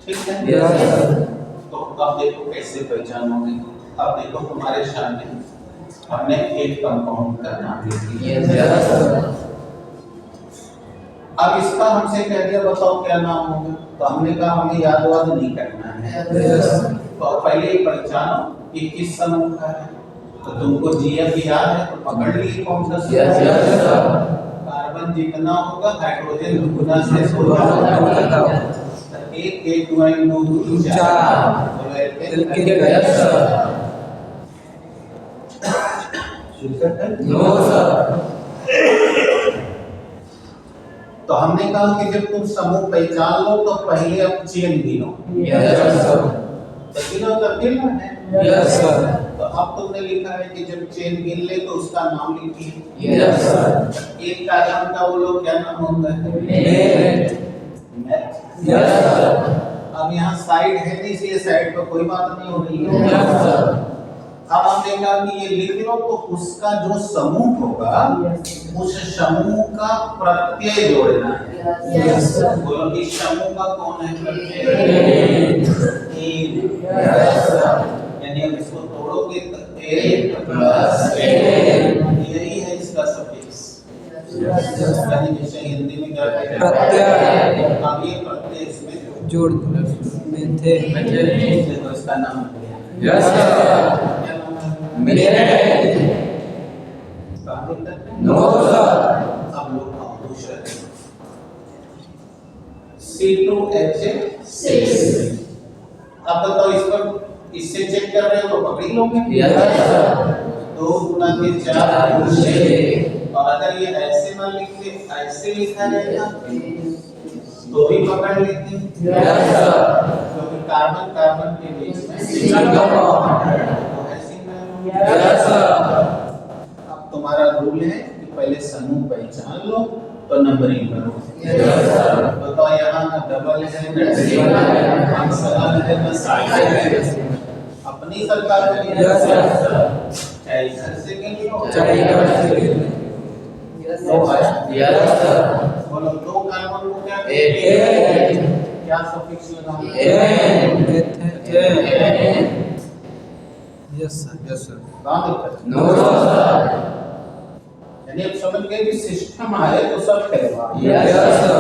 ठीक है। तो अब देखो कैसे पहचानोगे। अब देखो तुम्हारे सामने हमने एक कंपाउंड का नाम लिख दिया। अब इसका हमसे कह दिया बताओ क्या नाम होगा, तो हमने कहा हमें याद वाद नहीं करना है, तो पहले ही पहचानो कि किस समूह का है। तो तुमको जीएफ याद है तो पकड़ लिए कौन सा समूह। कार्बन जितना होगा हाइड्रोजन दुगुना से होगा, एक एक ज्वाइन दो चार, तो हमने कहा कि जब तुम समूह पहचान लो तो पहले अब चेन गिनो। तो गिनो तो गिनना है। तो अब तुमने लिखा है कि जब चेन गिन ले तो उसका नाम लिखिए। एक कार्बन का वो लोग क्या नाम होता है? अब यहाँ साइड है नहीं, इसलिए साइड पर कोई बात नहीं हो रही है। अब हमने कहा कि ये लिख लो तो उसका जो समूह होगा उस समूह का प्रत्यय जोड़ना है। बोलो कि समूह का कौन है प्रत्यय? यानी अब इसको तोड़ोगे तो यही है इसका सफिक्स, यानी जैसे हिंदी में क्या कहते हैं प्रत्यय। अब ये प्रत्यय इसमें जोड़ में थे तो इसका नाम अब लोग दूसरा C2H6। अब बताओ इस पर इससे चेक कर रहे हो तो पकड़ लोगे। 2 गुना के 4 6, और अगर ये ऐसे ना लिख के ऐसे लिखा रहेगा तो भी पकड़ लेते, क्योंकि कार्बन कार्बन के बीच में सिंगल बॉन्ड है। अब तुम्हारा रूल है कि पहले समूह पहचान लो तो नंबरिंग करो। बताओ यहाँ ना डबल है ना ट्रिपल है, सवाल है ना साइड है, अपनी सरकार में चाहे इधर से गिन लो चाहे इधर से गिन लो। बोलो 2 कार्बन को क्या कहते हैं? क्या सफिक्स लगाना यस सर कहाँ दिक्कत है? नो सर यानी अब समझ गए कि सिस्टम आए तो सब खेलेगा। यस सर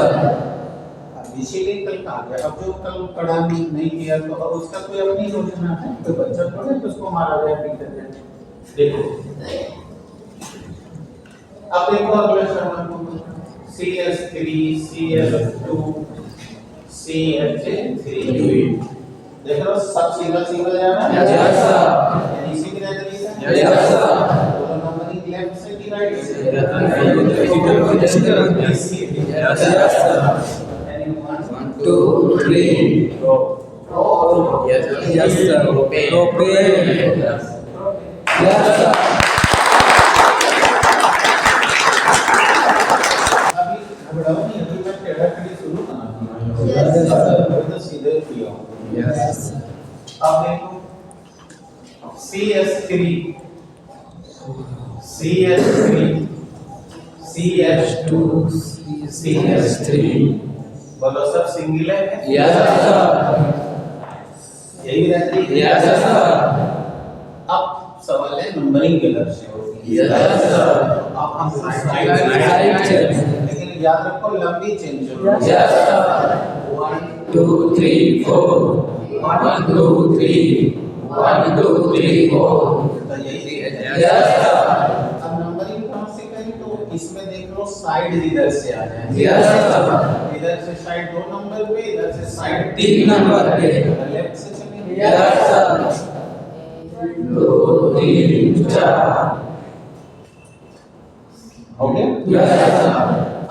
अब इसीलिए कल कहा गया। अब जो कल पढ़ा नहीं किया तो अब उसका कोई अपनी योजना है, कोई बच्चा थोड़े तो उसको मारा गया टीचर ने। देखो अब देखो अगला सवाल CS3 CS2 CH3 देख रहे हो सब सिंगल जाना है। यस सर यानी इसी की नजरिए से यस सर दोनों नंबरिंग लेफ्ट से कि राइट से यस सर यानी 1 2 3 4 yes sir open yes sir अभी घबराओ नहीं, अभी मैं टेढ़ा टेढ़ी शुरू करना है। यस सर तो सीधे किया यस अब देखो CS3 CS3 CH2 CH3 बोलो सब सिंगल है। यस सर यही रहती है। यस सर अब सवाल है नंबरिंग के लक्ष्य से होगी। यस सर अब हम साइड चेंज लेकिन याद रखो लंबी चेंज होगी। यस सर 1 2 3 4 1 2 3 1 2 3 4 तो यही यस सर अब नंबरिंग कहाँ से करें तो इसमें देख लो साइड इधर से आ जाए। यस सर इधर से साइड 2 नंबर पे, इधर से साइड 3 नंबर पे लेफ्ट से चलेंगे। Yes sir 2 3 4 okay yes sir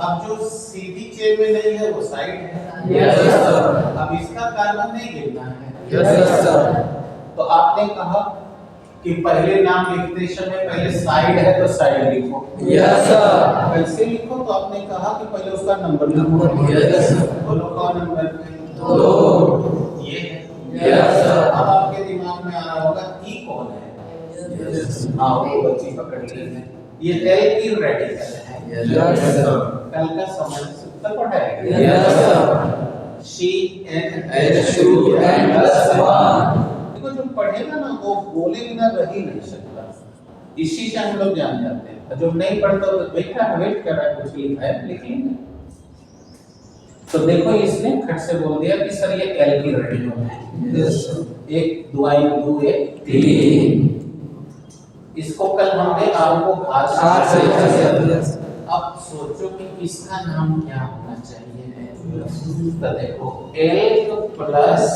अब जो सीधी चेन में नहीं है वो साइड है। यस सर अब इसका कार्बन नहीं गिनना है। यस सर तो आपने कहा कि पहले नाम लिखते समय पहले साइड है तो साइड लिखो। यस सर कैसे लिखो तो आपने कहा कि पहले उसका नंबर लिखो। यस बोलो कौन नंबर पे? 2 ये है। यस सर अब आपके दिमाग में आ रहा होगा ई कौन है? यस हाँ वो बच्ची पकड़ ली है। ये एल की रेडिकल है। यस सर कल का समय सूत्र पढ़ाएगा। यस सर CnH2 H2n+1 देखो जो पढ़ेगा ना वो बोले बिना रह ही नहीं सकता। इसी से हम लोग जान जाते हैं। जो नहीं पढ़ता तो बैठा वेट कर रहा है कुछ लिखा है लिख लेंगे। तो देखो इसने खट से बोल दिया कि सर ये एल की रेडिकल है। यस सर एक दुआई दो एक 3 इसको कल हमने आपको घात आठ से यस अब सोचो कि इसका नाम क्या होना चाहिए। तो देखो एक प्लस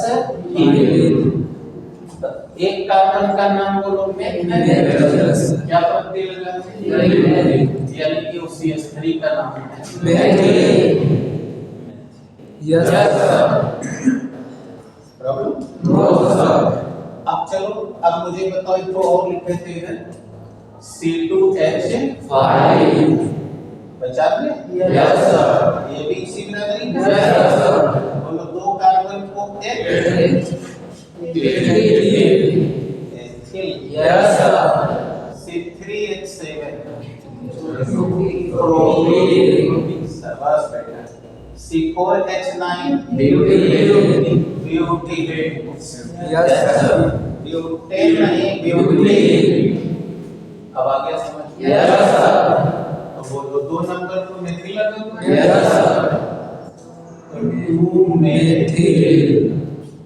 एक कार्बन का नाम बोलो Yes. क्या प्रत्यय लगाते हैं? यानी कि उस CH3 का नाम है यस प्रॉब्लम। नो सर अब चलो अब मुझे बताओ एक तो और लिखे थे इधर C2H5 पहचान लिया? यस सर ये भी इसी बिरादरी का यस है। सर बोलो दो कार्बन को एक यस सर C3H7 ब्यूटी शाबाश बेटा। C4H9 beauty beauty yes sir butane नहीं ब्यूटी। अब आ गया समझ? यस सर तो बोलो दो नंबर को मेथिल लगा। Yes sir 2 methyl. मेथिल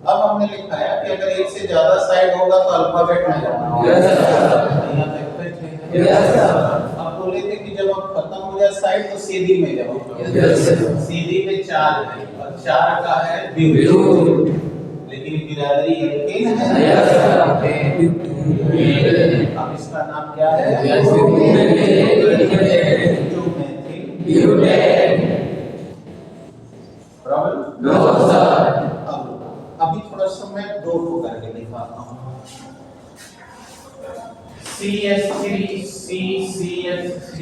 अब हमने लिखा है कि अगर एक से ज्यादा साइड होगा तो अल्फाबेट में जाना होगा। यस सर यहाँ देखते थे। यस सर अब बोले थे कि जब अब खत्म हो जाए साइड तो सीधी में जाओ। यस सर सीधी में 4 है और 4 का है ब्यूटी लेकिन बिरादरी एल्केन है। यस सर ब्यूटी अब इसका नाम क्या है? यस ब्यूटी प्रॉब्लम। नो सर अब अभी थोड़ा सा मैं दो को करके दिखाता हूँ। CH3 CH3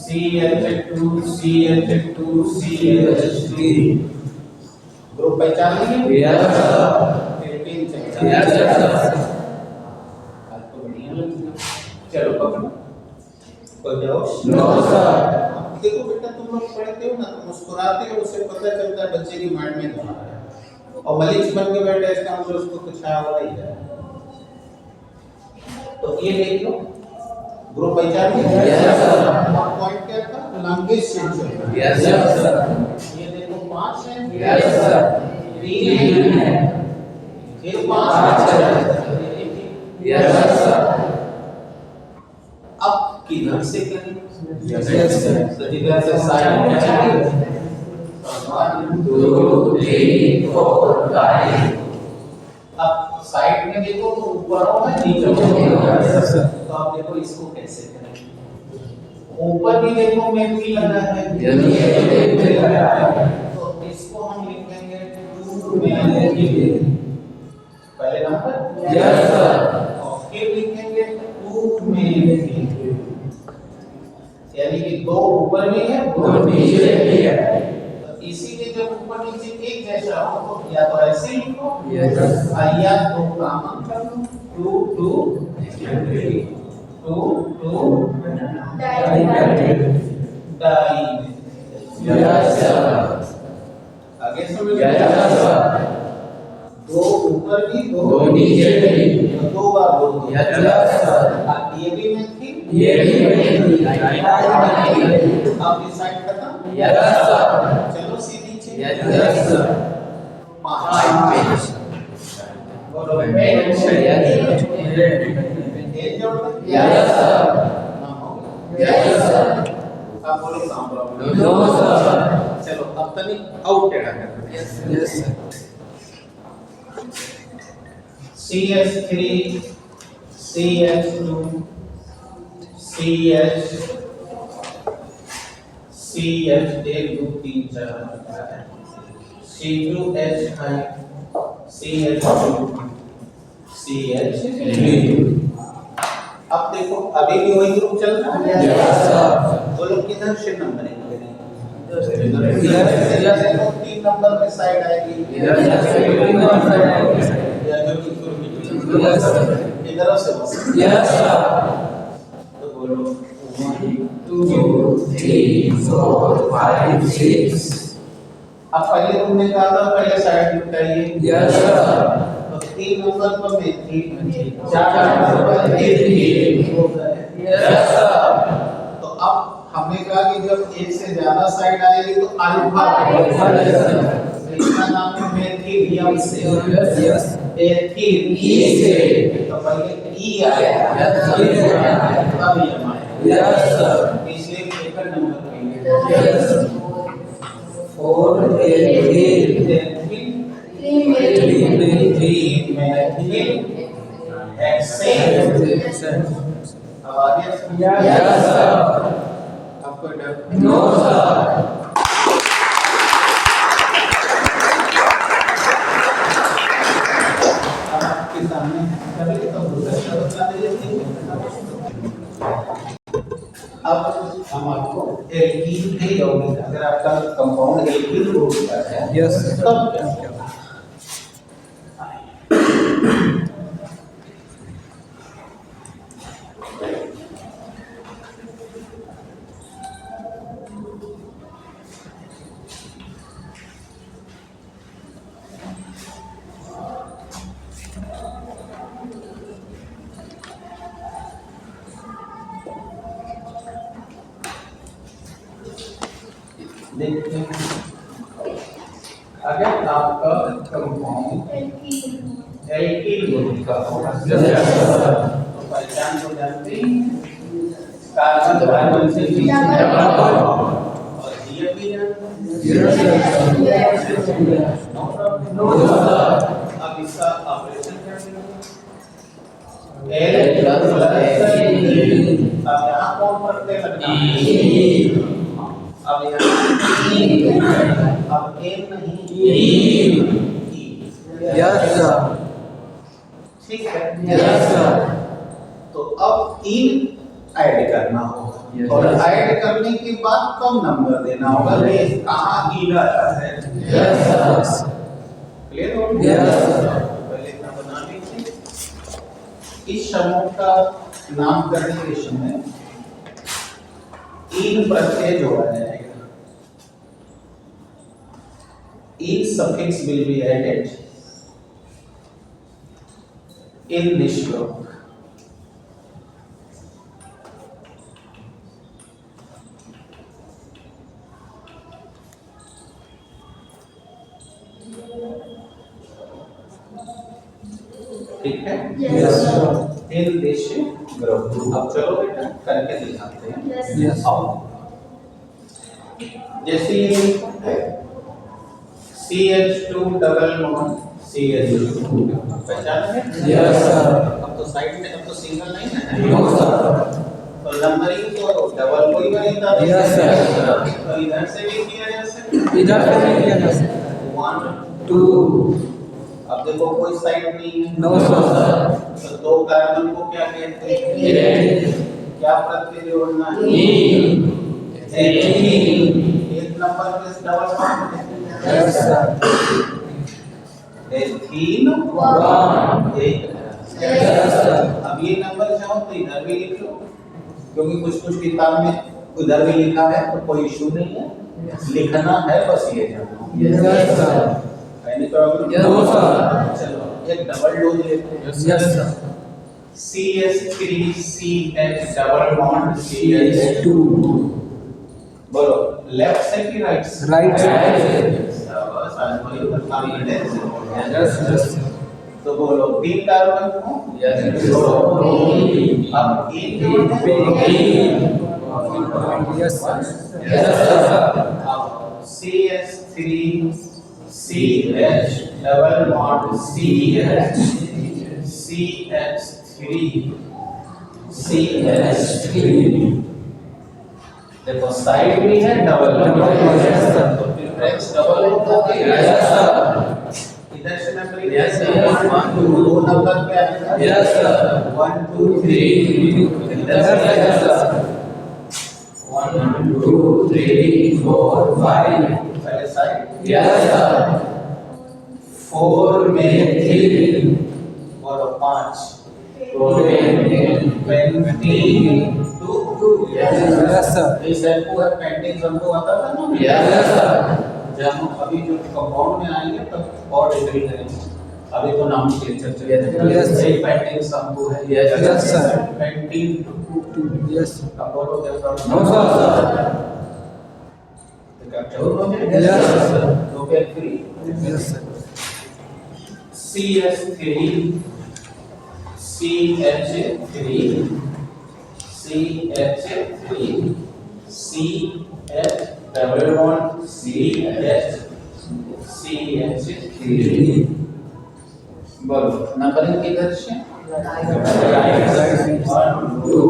CH2 CH2 CH3 group पहचान लिए? यस सर एल्केन से यस सर आपको बढ़िया लग गया। चलो पकड़ो कोई जाओ। नो सर देखो बेटा तुम लोग पढ़ते हो ना तो मुस्कुराते हो, उससे पता चलता है बच्चे की माइंड में क्या है। और मलिक्स बन के बैठे इसका मतलब उसको कुछ आया हुआ ही है। तो ये देख लो ग्रुप पहचान लिया। और पॉइंट क्या था? लैंग्वेज चेंज हो रहा है। Yes sir. ये देखो 5 है। Yes sir. 3 है। ये 5 है। Yes sir. अब किधर से करें? Yes sir. तो जिधर से साइड में चाहिए 1 2 3 4 5। अब साइड में देखो तो ऊपर है नीचे हो। Yes sir. तो आप देखो इसको कैसे करें? ऊपर भी देखो में 3 लगा है। यस तो इसको हम लिखेंगे 2 में 3 पहले नंबर। Yes sir. और फिर लिखेंगे 2 में 3 यानी कि 2 ऊपर में है 2 नीचे भी है। तो इसीलिए जब ऊपर नीचे एक जैसा हो तो या तो ऐसे लिखो यस या 2 कॉमन कर लो 2 2 2 2 डाई। Yes sir. आगे समझ यस सर। 2 ऊपर भी 2 नीचे भी। 2 बार बोल दो। Yes sir. अब ये भी में थी ये भी अब इस साइड खत्म। Yes sir. चलो सीधी नीचे। Yes sir. 5 बोलो बेंच ये जोड़ दो। Yes sir. ना हो यस सर। अब बोलो काम प्रॉब्लम। No sir. चलो अब तनी आउट टेढ़ा कर दो। Yes sir. CH3 CH2 CH CH 1 2 3 4 C2H5 CH2 CH3। अब देखो अभी भी वही ग्रुप चल रहा है। Yes sir. बोलो किधर से नंबरिंग करें? इधर से। इधर से 3 नंबर पे साइड आएगी। इधर से 3 नंबर साइड आएगी। इधर से बस। Yes sir. तो बोलो 1 2 3 4 5 6। अब पहले तुमने कहा था पहले साइड उठाइए। Yes sir. तो 3 नंबर पर में 3 4 नंबर पर 1 हो गए। Yes sir. तो अब हमने कहा कि जब एक से ज्यादा साइड आएगी तो अल्फा इसका नाम है मेथिलियम से। यस एथिल ई से। तो पहले ई आया यस तब ये आया। Yes sir. इसलिए सेकंड नंबर पे यस 4 8 एथिल 3 मेथिल हेक्सेन। अब आगे यस सर। आपको डर नो सर। आपके सामने कभी तो बता दीजिए। अब हम आपको एल्कीन के यौगिक अगर आपका कंपाउंड एल्कीन ग्रुप का है यस तब क्या देखते हैं। अगर आपका कंपाउंड एल्कीन ग्रुप का होगा तो पहचान को जानते हैं कार्बन कार्बन से और ये भी नो प्रॉब्लम। अब इसका ऑपरेशन कर देंगे L प्लस अब यहाँ कौन पढ़ते लगना अब यहाँ अब एम नहीं यस सर। ठीक है। Yes sir. तो अब इन ऐड करना होगा और ऐड करने के बाद कम नंबर देना होगा ये कहाँ गिरा है। Yes sir. क्लियर हो यस गया? सर। पहले इतना बना लीजिए। इस समूह का नामकरण के समय इन प्रत्यय जोड़ा जाएगा। In suffix will be added in this shloka. ठीक है? In this group. अब चलो बेटा करके दिखाते हैं। Yes. आओ। जैसे ये CH2 डबल बॉन्ड CH2 पहचान है? Yes, sir. अब तो साइड में, अब तो सिंगल नहीं है। No, sir. तो नंबरिंग तो डबल को ही बनेगा। Yes, sir. तो इधर से भी किया जा सकता है। इधर से भी किया जा सकता है। 1 2 अब देखो कोई साइड नहीं है। No, sir. तो दो कार्बन को क्या कहते हैं? Yes. क्या प्रत्यय जोड़ना है? E. एक नंबर पे double bond Yes, sir. Ethene One. एक। Yes, sir. अब ये नंबर चाहो तो इधर भी लिख लो, क्योंकि कुछ कुछ किताब में इधर भी लिखा है तो कोई इशू नहीं है, लिखना है बस ये जानना। Yes, sir. Any problem? No, sir. चलो एक डबल डोज लेते हैं। Yes, sir. CH3CH double bond CH2। बोलो लेफ्ट से कि राइट से? Right side. बस आज वही कॉन्फिडेंस है। Yes, yes. तो बोलो तीन कार्बन को Yes. जोड़ो। अब एक जोड़ना है। Yes, sir. Yes, sir. अब CH3 CH double bond CH CH3 CH3। देखो साइड भी है डबल Yes, sir. तो डिफरेंस डबल होगा। Yes, sir. इधर से नंबर Yes, sir. 1 2 दो नंबर पे आएगा। Yes, sir. 1 2 3 इधर से Yes, sir. 1 2 3 4 5. पहले साइड। Yes, sir. 4 में 3 और 5 22। Yes, sir. इस को है पेंटिंग सबको आता था ना? Yes, sir. जब हम अभी जो कंपाउंड में आएंगे तब और डिग्री करेंगे। अभी तो नाम क्लियर चल Yes, sir. एक पेंटिंग सबको है। Yes, sir. Painting Yes. अब बोलो क्या problem? No, sir. Yes, sir. तो क्या free? Yes, sir. CH3 CH3 CH3 CH double bond CH CH3। बोलो नंबरिंग किधर से? Right. 1 2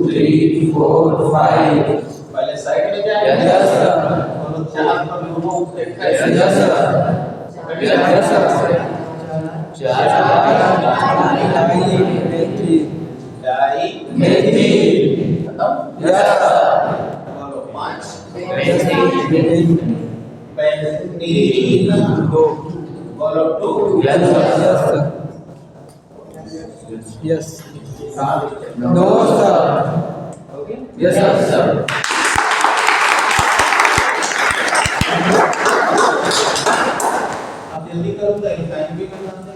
3 4 5. पहले साइड में जाएगा। Yes, sir. बोलो चार पर दोनों इकट्ठा है। Yes, sir. Yes, sir. Dimethyl. खत्म। Yes, sir. बोलो 5 Yes, पेंटीन बोलो 2। sir. Yes. No, sir. Okay Yes, sir. आप जल्दी करो तो टाइम भी कम लगता है।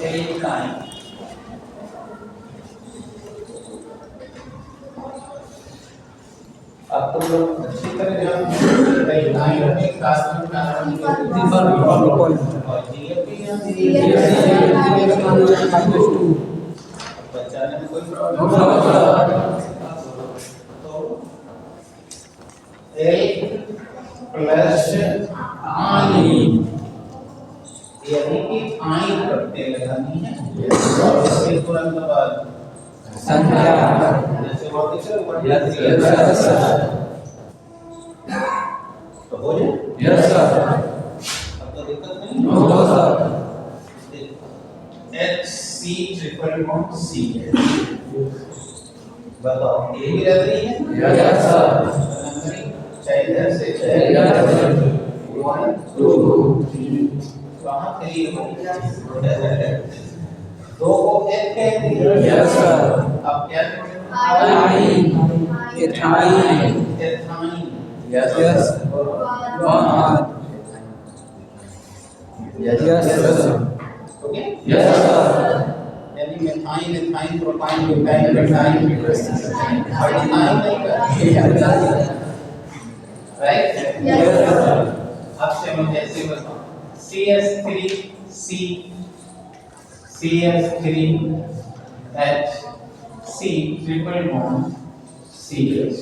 एक टाइम अब तुम लोग अच्छी तरह जानते हैं लाइन में कार्बन कार्बन के और जीएपी बचाने में कोई प्रॉब्लम तो एक प्लस आई यानी कि आई प्रत्यय लगानी है और इसके तुरंत बाद संख्या. जैसे बहुत ही Yes, sir. तो हो जाए। Yes, sir. अब तो दिक्कत नहीं है। No, sir. HC triple bond C है। बताओ ये भी रहती है? Yes, sir. चाहे इधर से चाहे Yes, इधर sir. से 1 2 3 कहाँ 3 हो दो को एथेन। Yes, sir. अब क्या Ethyl. Ethyl. Ethyne. Yes. God. Yes, sir. Okay Yes, sir. यानी methyne ethyne propyne butyne pentyne aldehyde नहीं कर राइट। Yes, sir. अब से मैं ऐसे बताऊं CS3 C CH3 H C triple bond CH।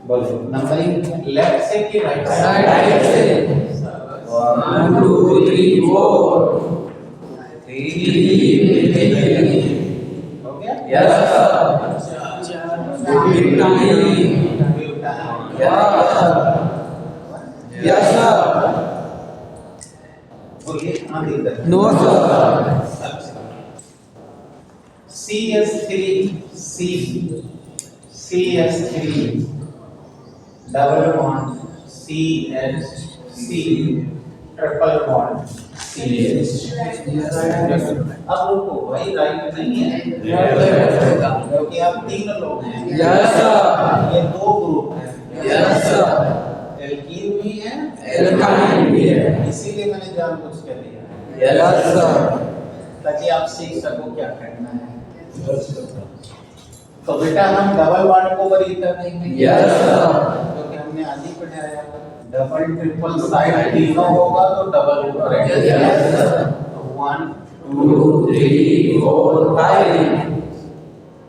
बोलो नंबरिंग लेफ्ट से कि राइट Right से। 1, 2, 3, 4. 3. हो गया। Yes, sir. Ethyl. Yes, sir. बोलिए हाँ देख No, sir. CS3 C CS3 double bond CH C triple bond CH। अब रुको भाई राइट नहीं है क्योंकि आप तीन लोग हैं। Yes, sir. ये दो ग्रुप हैं। Yes, sir. एल्कीन भी है Alkyl भी है। इसीलिए मैंने जानबूझ कर दिया Yes, sir. ताकि आप सीख सको क्या करना है। तो बेटा हम डबल बॉन्ड को बरी कर देंगे। Yes, sir. क्योंकि हमने आज ही पढ़ाया डबल ट्रिपल साइड तीनों होगा तो डबल ब्रैकेट। Yes, sir. 1 2, 3, 4, 5.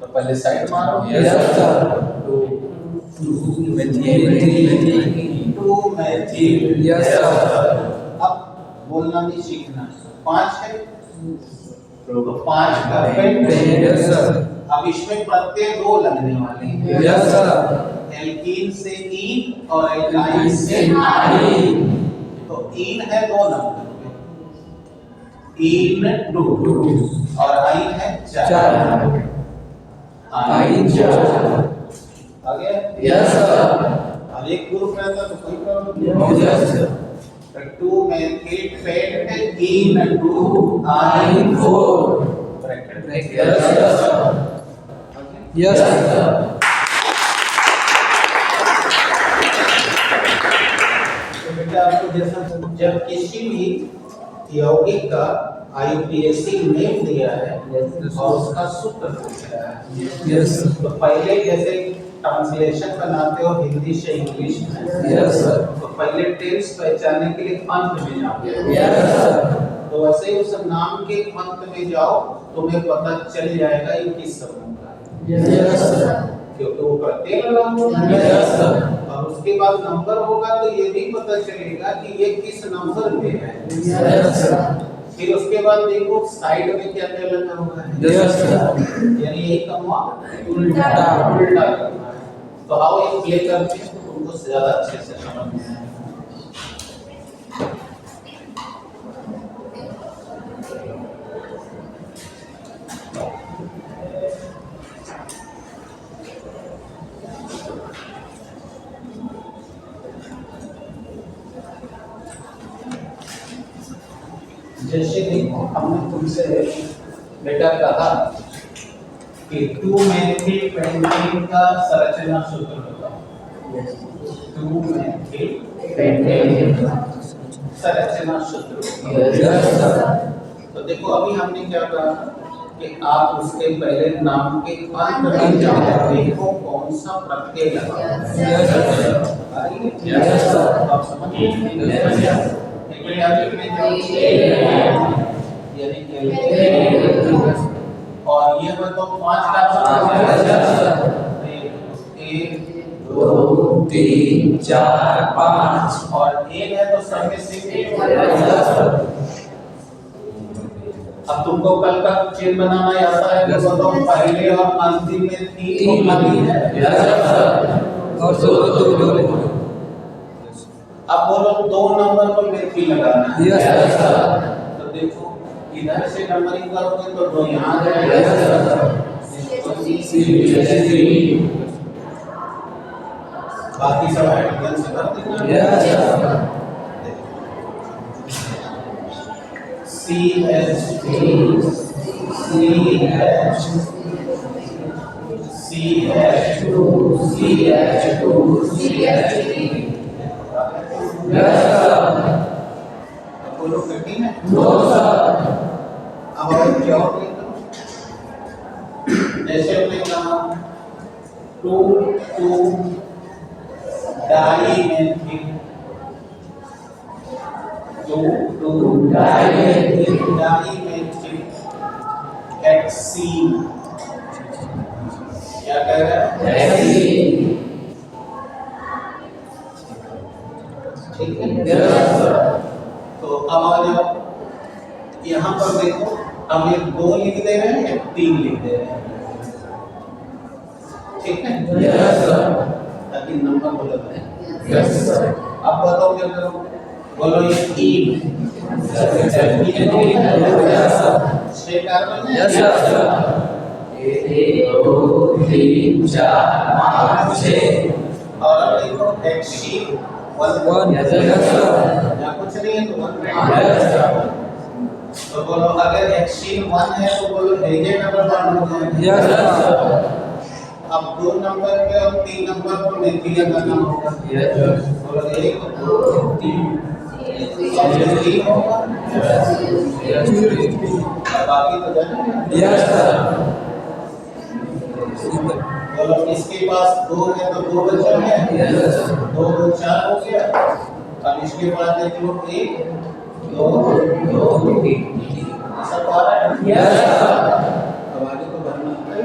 तो पहले साइड मारो। Yes, sir. 2 methyl. 2 methyl. Yes, sir. अब बोलना भी सीखना। 5 है तो 5 का पेंट। Yes, sir. अब इसमें प्रत्यय दो लगने वाले हैं। Yes, sir. एल्कीन से ईन और एल्काइन से Ethyl. तो ईन है 2 नंबर ईन 2 और आइन है 4। 4. आइन 4 आ गया। Yes, sir. अब एक ग्रुप रहता तो कोई प्रॉब्लम नहीं। Yes, sir. 2 मेथिल पेंट ईन 2 आइन 4 bracket. Yes, sir. Yes, sir. तो बेटा आपको जैसा जब किसी भी यौगिक का आईयूपीएसी नेम दिया है और उसका सूत्र पूछा है Yes, sir. तो पहले जैसे ट्रांसलेशन बनाते हो हिंदी से इंग्लिश में। Yes, sir. तो पहले टेंस पहचानने के लिए अंत में जाओगे। Yes, sir. तो वैसे ही उस नाम के अंत में जाओ तुम्हें पता चल जाएगा ये किस समूह का है Yes, sir. क्योंकि वो प्रत्यय लगा हुआ है। Yes, sir. और उसके बाद नंबर होगा तो ये भी पता चलेगा कि ये किस नंबर पे है। Yes, sir. फिर उसके बाद देखो साइड में क्या क्या लगा हुआ है। Yes, sir. यानी यही कमवा उल्टा। उल्टा करना है। तो आओ ये प्ले करते हैं तो तुमको ज्यादा अच्छे से समझ में आएगा। जैसे देखो हमने तुमसे बेटा कहा कि 2 मेथिल पेंटेन का संरचना सूत्र बताओ। 2 मेथिल पेंटेन का संरचना सूत्र। Yes, sir. तो देखो अभी हमने क्या कहा कि आप उसके पहले नाम के अंत में जाओ देखो कौन सा प्रत्यय लगा है। Yes, sir. आ रही है? Yes, sir. आप समझ गए? Yes, sir. एक मिनट आगे में जाओ यानी कि और ये बताओ 5 का एक 2, 3, 4, 5. और एक है तो सब में से अब तुमको कल का चेन बनाना आता है तो बताओ पहले और अंतिम में 3 को खाली है। और 2. अब बोलो 2 नंबर पर मेथी लगाना है। Yes, sir. तो देखो इधर से नंबरिंग करोगे तो 2 यहाँ आ जाएगा। Yes, sir. बाकी सब हाइड्रोजन से भर देना। Yes, sir. बोलो कठिन है। No, sir. अब अगर क्या होगा जैसे हमने कहा 2 डाइमेथिल 2 डाइमेथिल हेक्सीन क्या कह रहा है? ठीक है। तो अब आ जाओ यहाँ पर देखो, हम ये 2 लिख दे रहे हैं या 3 लिख दे रहे हैं? ठीक है, ताकि नंबर बोलो। अब बताओ क्या करो, बोलो ये 3 6 कार्बन है। 1 2 3 4 5 6 और अब देखो हेक्सीन 1 या कुछ नहीं है तो 1 तो बोलो अगर हेक्सीन 1 है तो बोलो हेजे नंबर 1 हो जाएगा। अब 2 नंबर पे और 3 नंबर पर मेथिल करना होगा। बोलो 1 2 3 होगा। बाकी तो जाने। बोलो इसके पास 2 है तो 2 बचा है, 2 2 4 हो गया। अब इसके बाद देख लो 1 2 3 सब आ रहा है। अब आगे तो भरना है।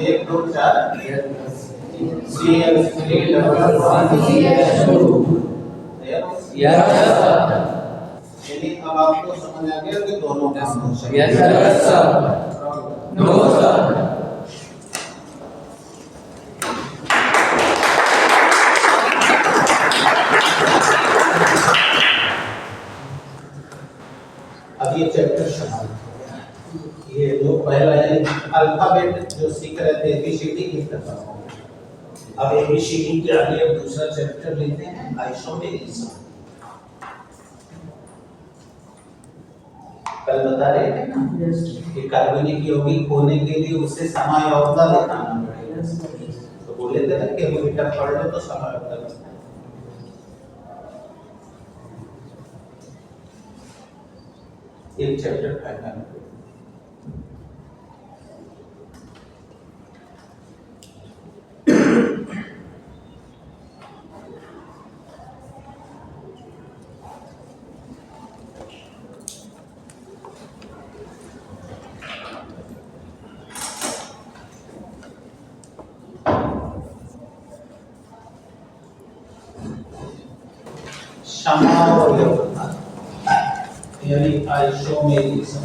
एक दो चार यानी अब आपको समझ आ गया कि दोनों काम हो सकते हैं। अब ये चैप्टर समाप्त हो गया। ये जो पहला है अल्फाबेट जो सीख रहे थे एबीसीडी की तरफ, अब एबीसीडी के आगे अब दूसरा चैप्टर लेते हैं आइसोमेरिज्म। कल बता रहे थे ना कि कार्बनिक यौगिक होने के लिए उसे समायोजकता दिखाना पड़ेगा। तो बोले थे ना कि अभी बेटा पढ़ लो तो समायोजकता दिखाना। एक चैप्टर फाइनल समायोजकता यानी आइसोमेरिज्म।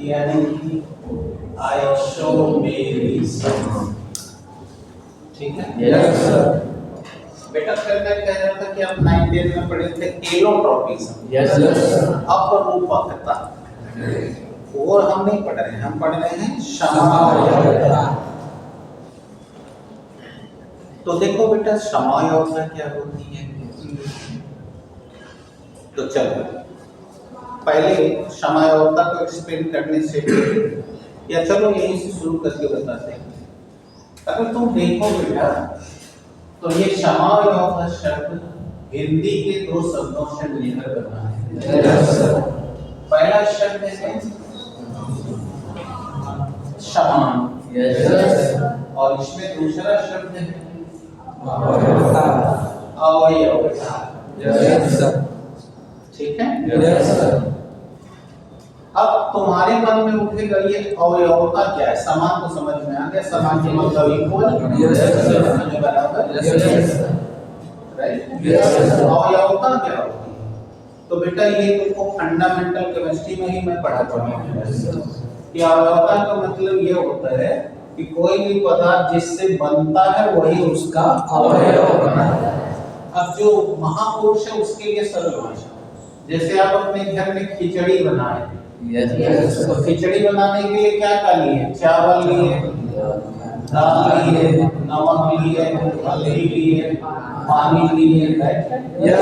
यानी कि आइसोमेरिज्म। ठीक है। बेटा कल मैं कह रहा था कि आप 9th में पढ़े थे एलोट्रोपिज्म। अब रूपकता और हम नहीं पढ़ रहे हैं, हम पढ़ रहे हैं समायोजकता। तो देखो बेटा समायोजकता क्या होती है। तो चलो पहले समायोजकता को एक्सप्लेन करने से या चलो यहीं से शुरू करके बताते हैं। अगर तुम देखो बेटा तो ये समायोजकता शब्द हिंदी के 2 शब्दों से मिलकर बना है। पहला शब्द है समान Yes. और इसमें दूसरा शब्द है अवयवता। अवयवता। Yes. ठीक है। Yes. अब तुम्हारे मन में उठेगा ये अवयवता क्या है? समान तो समझ में आ गया, समान के मतलब इक्वल। Yes. बराबर। Yes. राइट। Yes. अवयवता क्या होती है? तो बेटा ये तुमको फंडामेंटल केमिस्ट्री में ही मैं पढ़ा चुका हूँ कि अवयवता का मतलब ये होता है कि कोई भी पदार्थ जिससे बनता है वही उसका अवयव होता है। अब जो महापुरुष है उसके लिए सरल भाषा, जैसे आप अपने घर में खिचड़ी बनाए, Yes. तो खिचड़ी बनाने के लिए क्या क्या लिए? चावल लिए, दाल लिए, नमक लिए, हल्दी लिए, पानी लिए, Yes.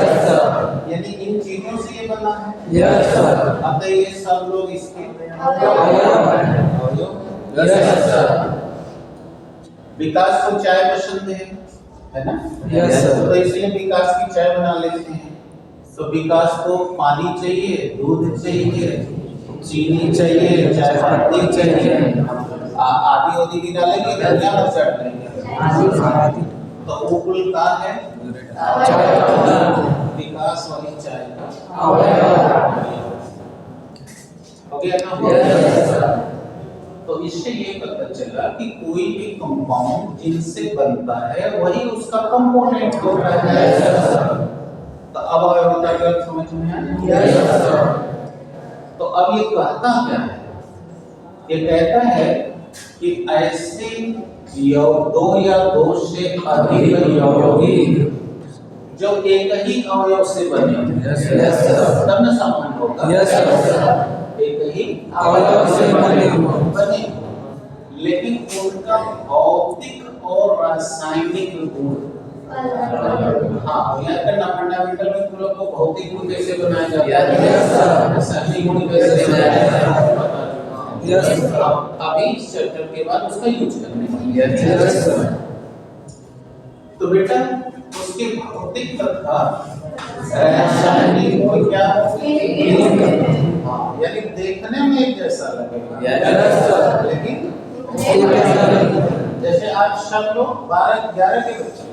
यानी इन चीजों से ये बना है। Yes. अब तो ये सब लोग इसके Yes. विकास को चाय पसंद है ना? Yes. तो इसलिए विकास की चाय बना लेते हैं। तो विकास को पानी चाहिए, दूध चाहिए, चीनी चाहिए, चाय पत्ती चाहिए, आदि ओदी भी डालेंगे, धनिया मिर्च डालेंगे। तो वो कुल का है विकास वाली चाय का हो गया ना? तो इससे ये पता चला कि कोई भी कंपाउंड जिनसे बनता है वही उसका कंपोनेंट होता है। तो अब अवयवता का समझ में आया? तो अब ये कहता क्या है? ये कहता है कि ऐसे दो या दो से अधिक यौगिक जो एक ही अवयव से बने तब न समान होगा। एक ही अवयव से बने लेकिन उनका भौतिक और रासायनिक गुण, हाँ यहाँ करना फंडामेंटल में तुम लोग को भौतिक गुण कैसे बनाया जाता है, रासायनिक गुण कैसे बनाया जाता है, अभी इस चैप्टर के बाद उसका यूज करने। तो बेटा उसके भौतिक तथा रासायनिक गुण क्या होंगे? हाँ, यानी देखने में एक जैसा लगेगा लेकिन जैसे आज सब लोग 12-11 के बच्चे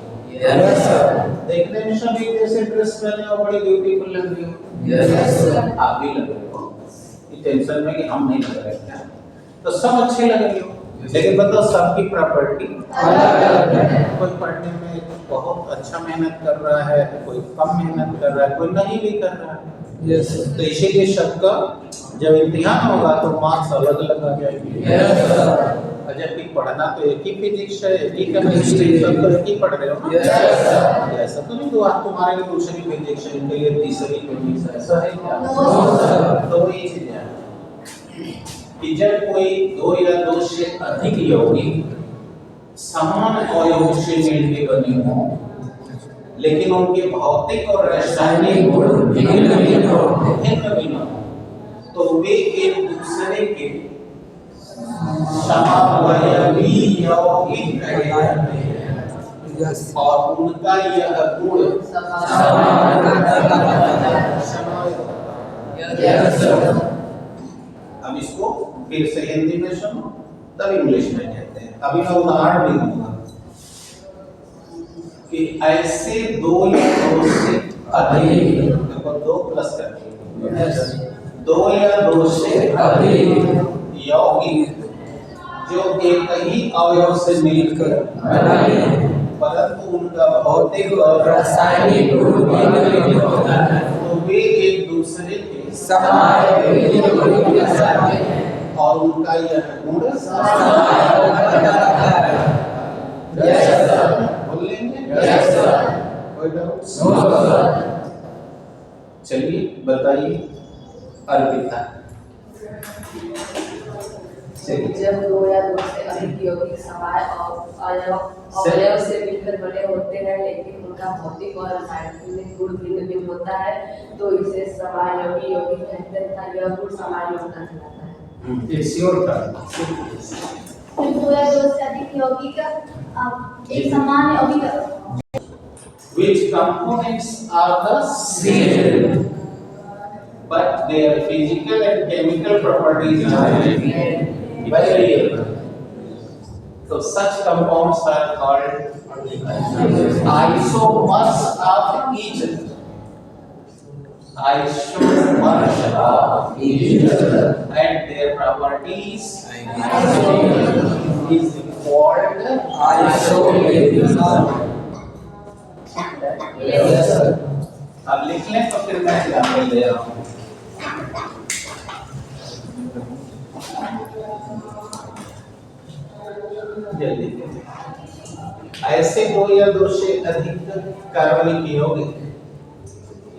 देखने में सब एक जैसे ड्रेस पहने और बड़ी ब्यूटीफुल लग रही हो। आप भी लग रहे हो, टेंशन में कि हम नहीं लग रहे क्या? तो सब अच्छे लग रहे हो, लेकिन बताओ सबकी प्रॉपर्टी अलग है। कोई पढ़ने में बहुत अच्छा मेहनत कर रहा है, कोई कम मेहनत कर रहा है, कोई नहीं भी कर रहा है। तो इसीलिए सबका जब इम्तिहान होगा तो मार्क्स अलग अलग आ जाएंगे। जबकि पढ़ना तो एक ही फिजिक्स है, एक ही केमिस्ट्री, सब तो एक ही पढ़ रहे हो। ऐसा तो नहीं तो आप तुम्हारे लिए दूसरी फिजिक्स है, इनके लिए तीसरी फिजिक्स है, ऐसा है क्या? तो वही चीज है कि जब कोई दो या दो से अधिक यौगिक समान अवयव से मिलके बने हों लेकिन उनके भौतिक और रासायनिक गुण भिन्न हो तो वे एक दूसरे के समवयवी यौगिक कहे जाते हैं और उनका यह गुण अब इसको फिर से हिंदी में सुनो तब इंग्लिश में कहते हैं। अभी मैं उदाहरण भी दूंगा कि ऐसे दो या दो से अधिक, देखो 2 प्लस करके 2 या 2 से अधिक यौगिक जो एक ही अवयव से मिलकर बने परंतु उनका भौतिक और रासायनिक गुण भिन्न होता है तो वे एक दूसरे के समान और उनका यह गुण बोल लेंगे। कोई डाउट? चलिए बताइए अर्पिता। जब 2 या 2 से अधिक यौगिक समान अवयव से मिलकर बने होते हैं लेकिन उनका भौतिक और रासायनिक गुण भिन्न भिन्न होता है तो इसे समायोगी यौगिक कहते हैं तथा यह गुण समायोजन कहलाता है। It's your turn. 2 या 2 से अधिक यौगिक एक समान यौगिक Which components are the same but their physical and chemical properties are variable. So such compounds are called isomers of each other. Isomers of each other, and their properties is called isomerism. Yes, sir. अब लिख लें तो फिर मैं एग्जाम्पल दे रहा हूँ। जल्दी ऐसे दो या दो से अधिक कार्बनिक यौगिक,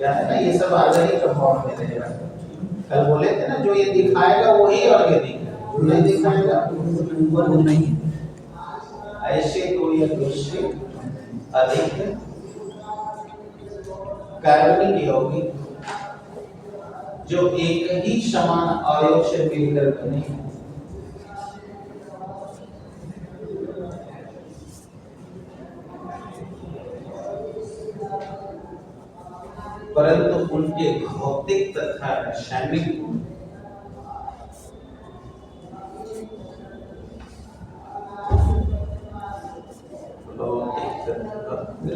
याद है ना, ये सब आ गए कंपाउंड में रहेगा। कल बोले थे ना, जो ये दिखाएगा वही ऑर्गेनिक है, नहीं दिखाएगा वो नहीं। ऐसे दो या दो से अधिक कार्बनिक यौगिक जो एक ही समान अवयव से मिलकर बने हैं, परंतु उनके भौतिक तथा रासायनिक गुण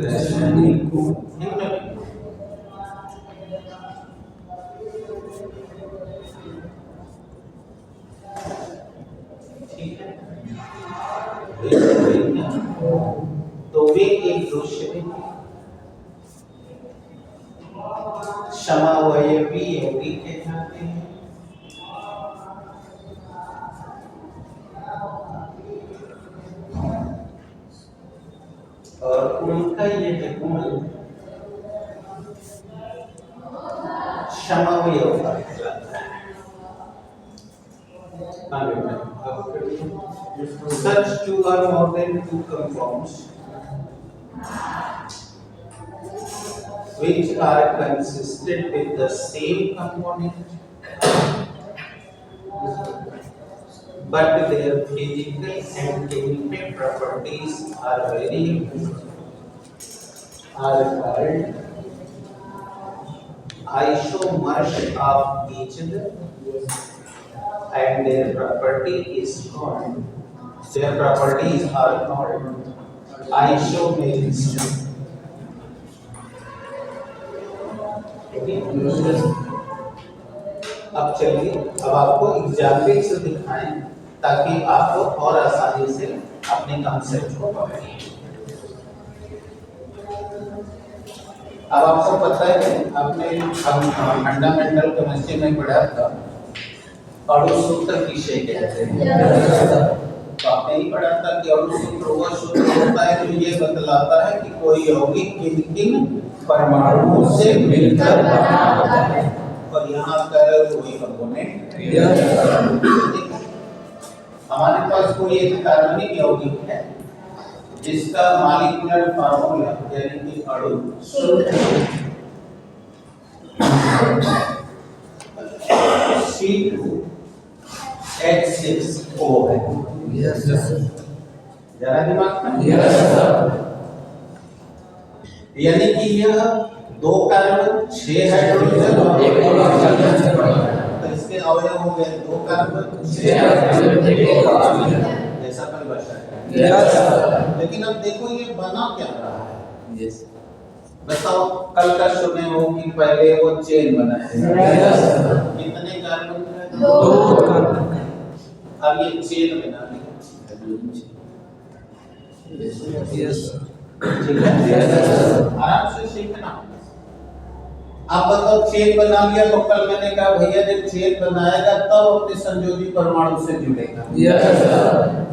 रासायनिक गुण ठीक है, तो वे एक दूसरे में समवयवी यौगिक कहलाते हैं। और उनका ये गुण समवयव कहलाता है। Such two or more than two compounds which are consistent with the same component, but their physical and chemical properties are very different, are called isomers of each other, and their properties are called isomerism. अब चलिए, अब आपको एग्जाम्पल से दिखाएं ताकि आपको और आसानी से अपने कॉन्सेप्ट को पकड़िए। अब आपको पता है, आपने फंडामेंटल केमिस्ट्री में पढ़ा था अणु सूत्र किसे कहते हैं। तो आपने ही पढ़ा था कि अणु सूत्र वह सूत्र होता है जो ये बतलाता है कि कोई यौगिक किन किन परमाणुओं से मिलकर बना होता है, और यहाँ पर कोई कंपोनेंट। हमारे पास कोई एक कार्बनिक यौगिक है जिसका मॉलिक्यूलर फार्मूला यानी कि अणु सूत्र C2H6O है। Yes, sir. जरा दिमाग में। Yes, sir. यानी कि यह दो कार्बन 6 हाइड्रोजन और एक ऑक्सीजन, तो इसके अवयव हो गए दो कार्बन 6 हाइड्रोजन, ऐसा परिभाषा है। Yes, sir. लेकिन अब देखो ये बना क्या रहा है। Yes. बताओ, कल का सुने हो कि पहले वो चेन बना है। Yes, sir. कितने कार्बन थे? दो कार्बन। अब ये चेन बना ली। Yes, sir. ठीक है, आराम से सीखना। आप बताओ, चेन बना लिया तो कल मैंने कहा भैया जब चेन बनाएगा तब अपने संयोजी परमाणु से जुड़ेगा। Yes, sir.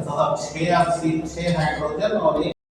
तो अब 6 हाइड्रोजन और एक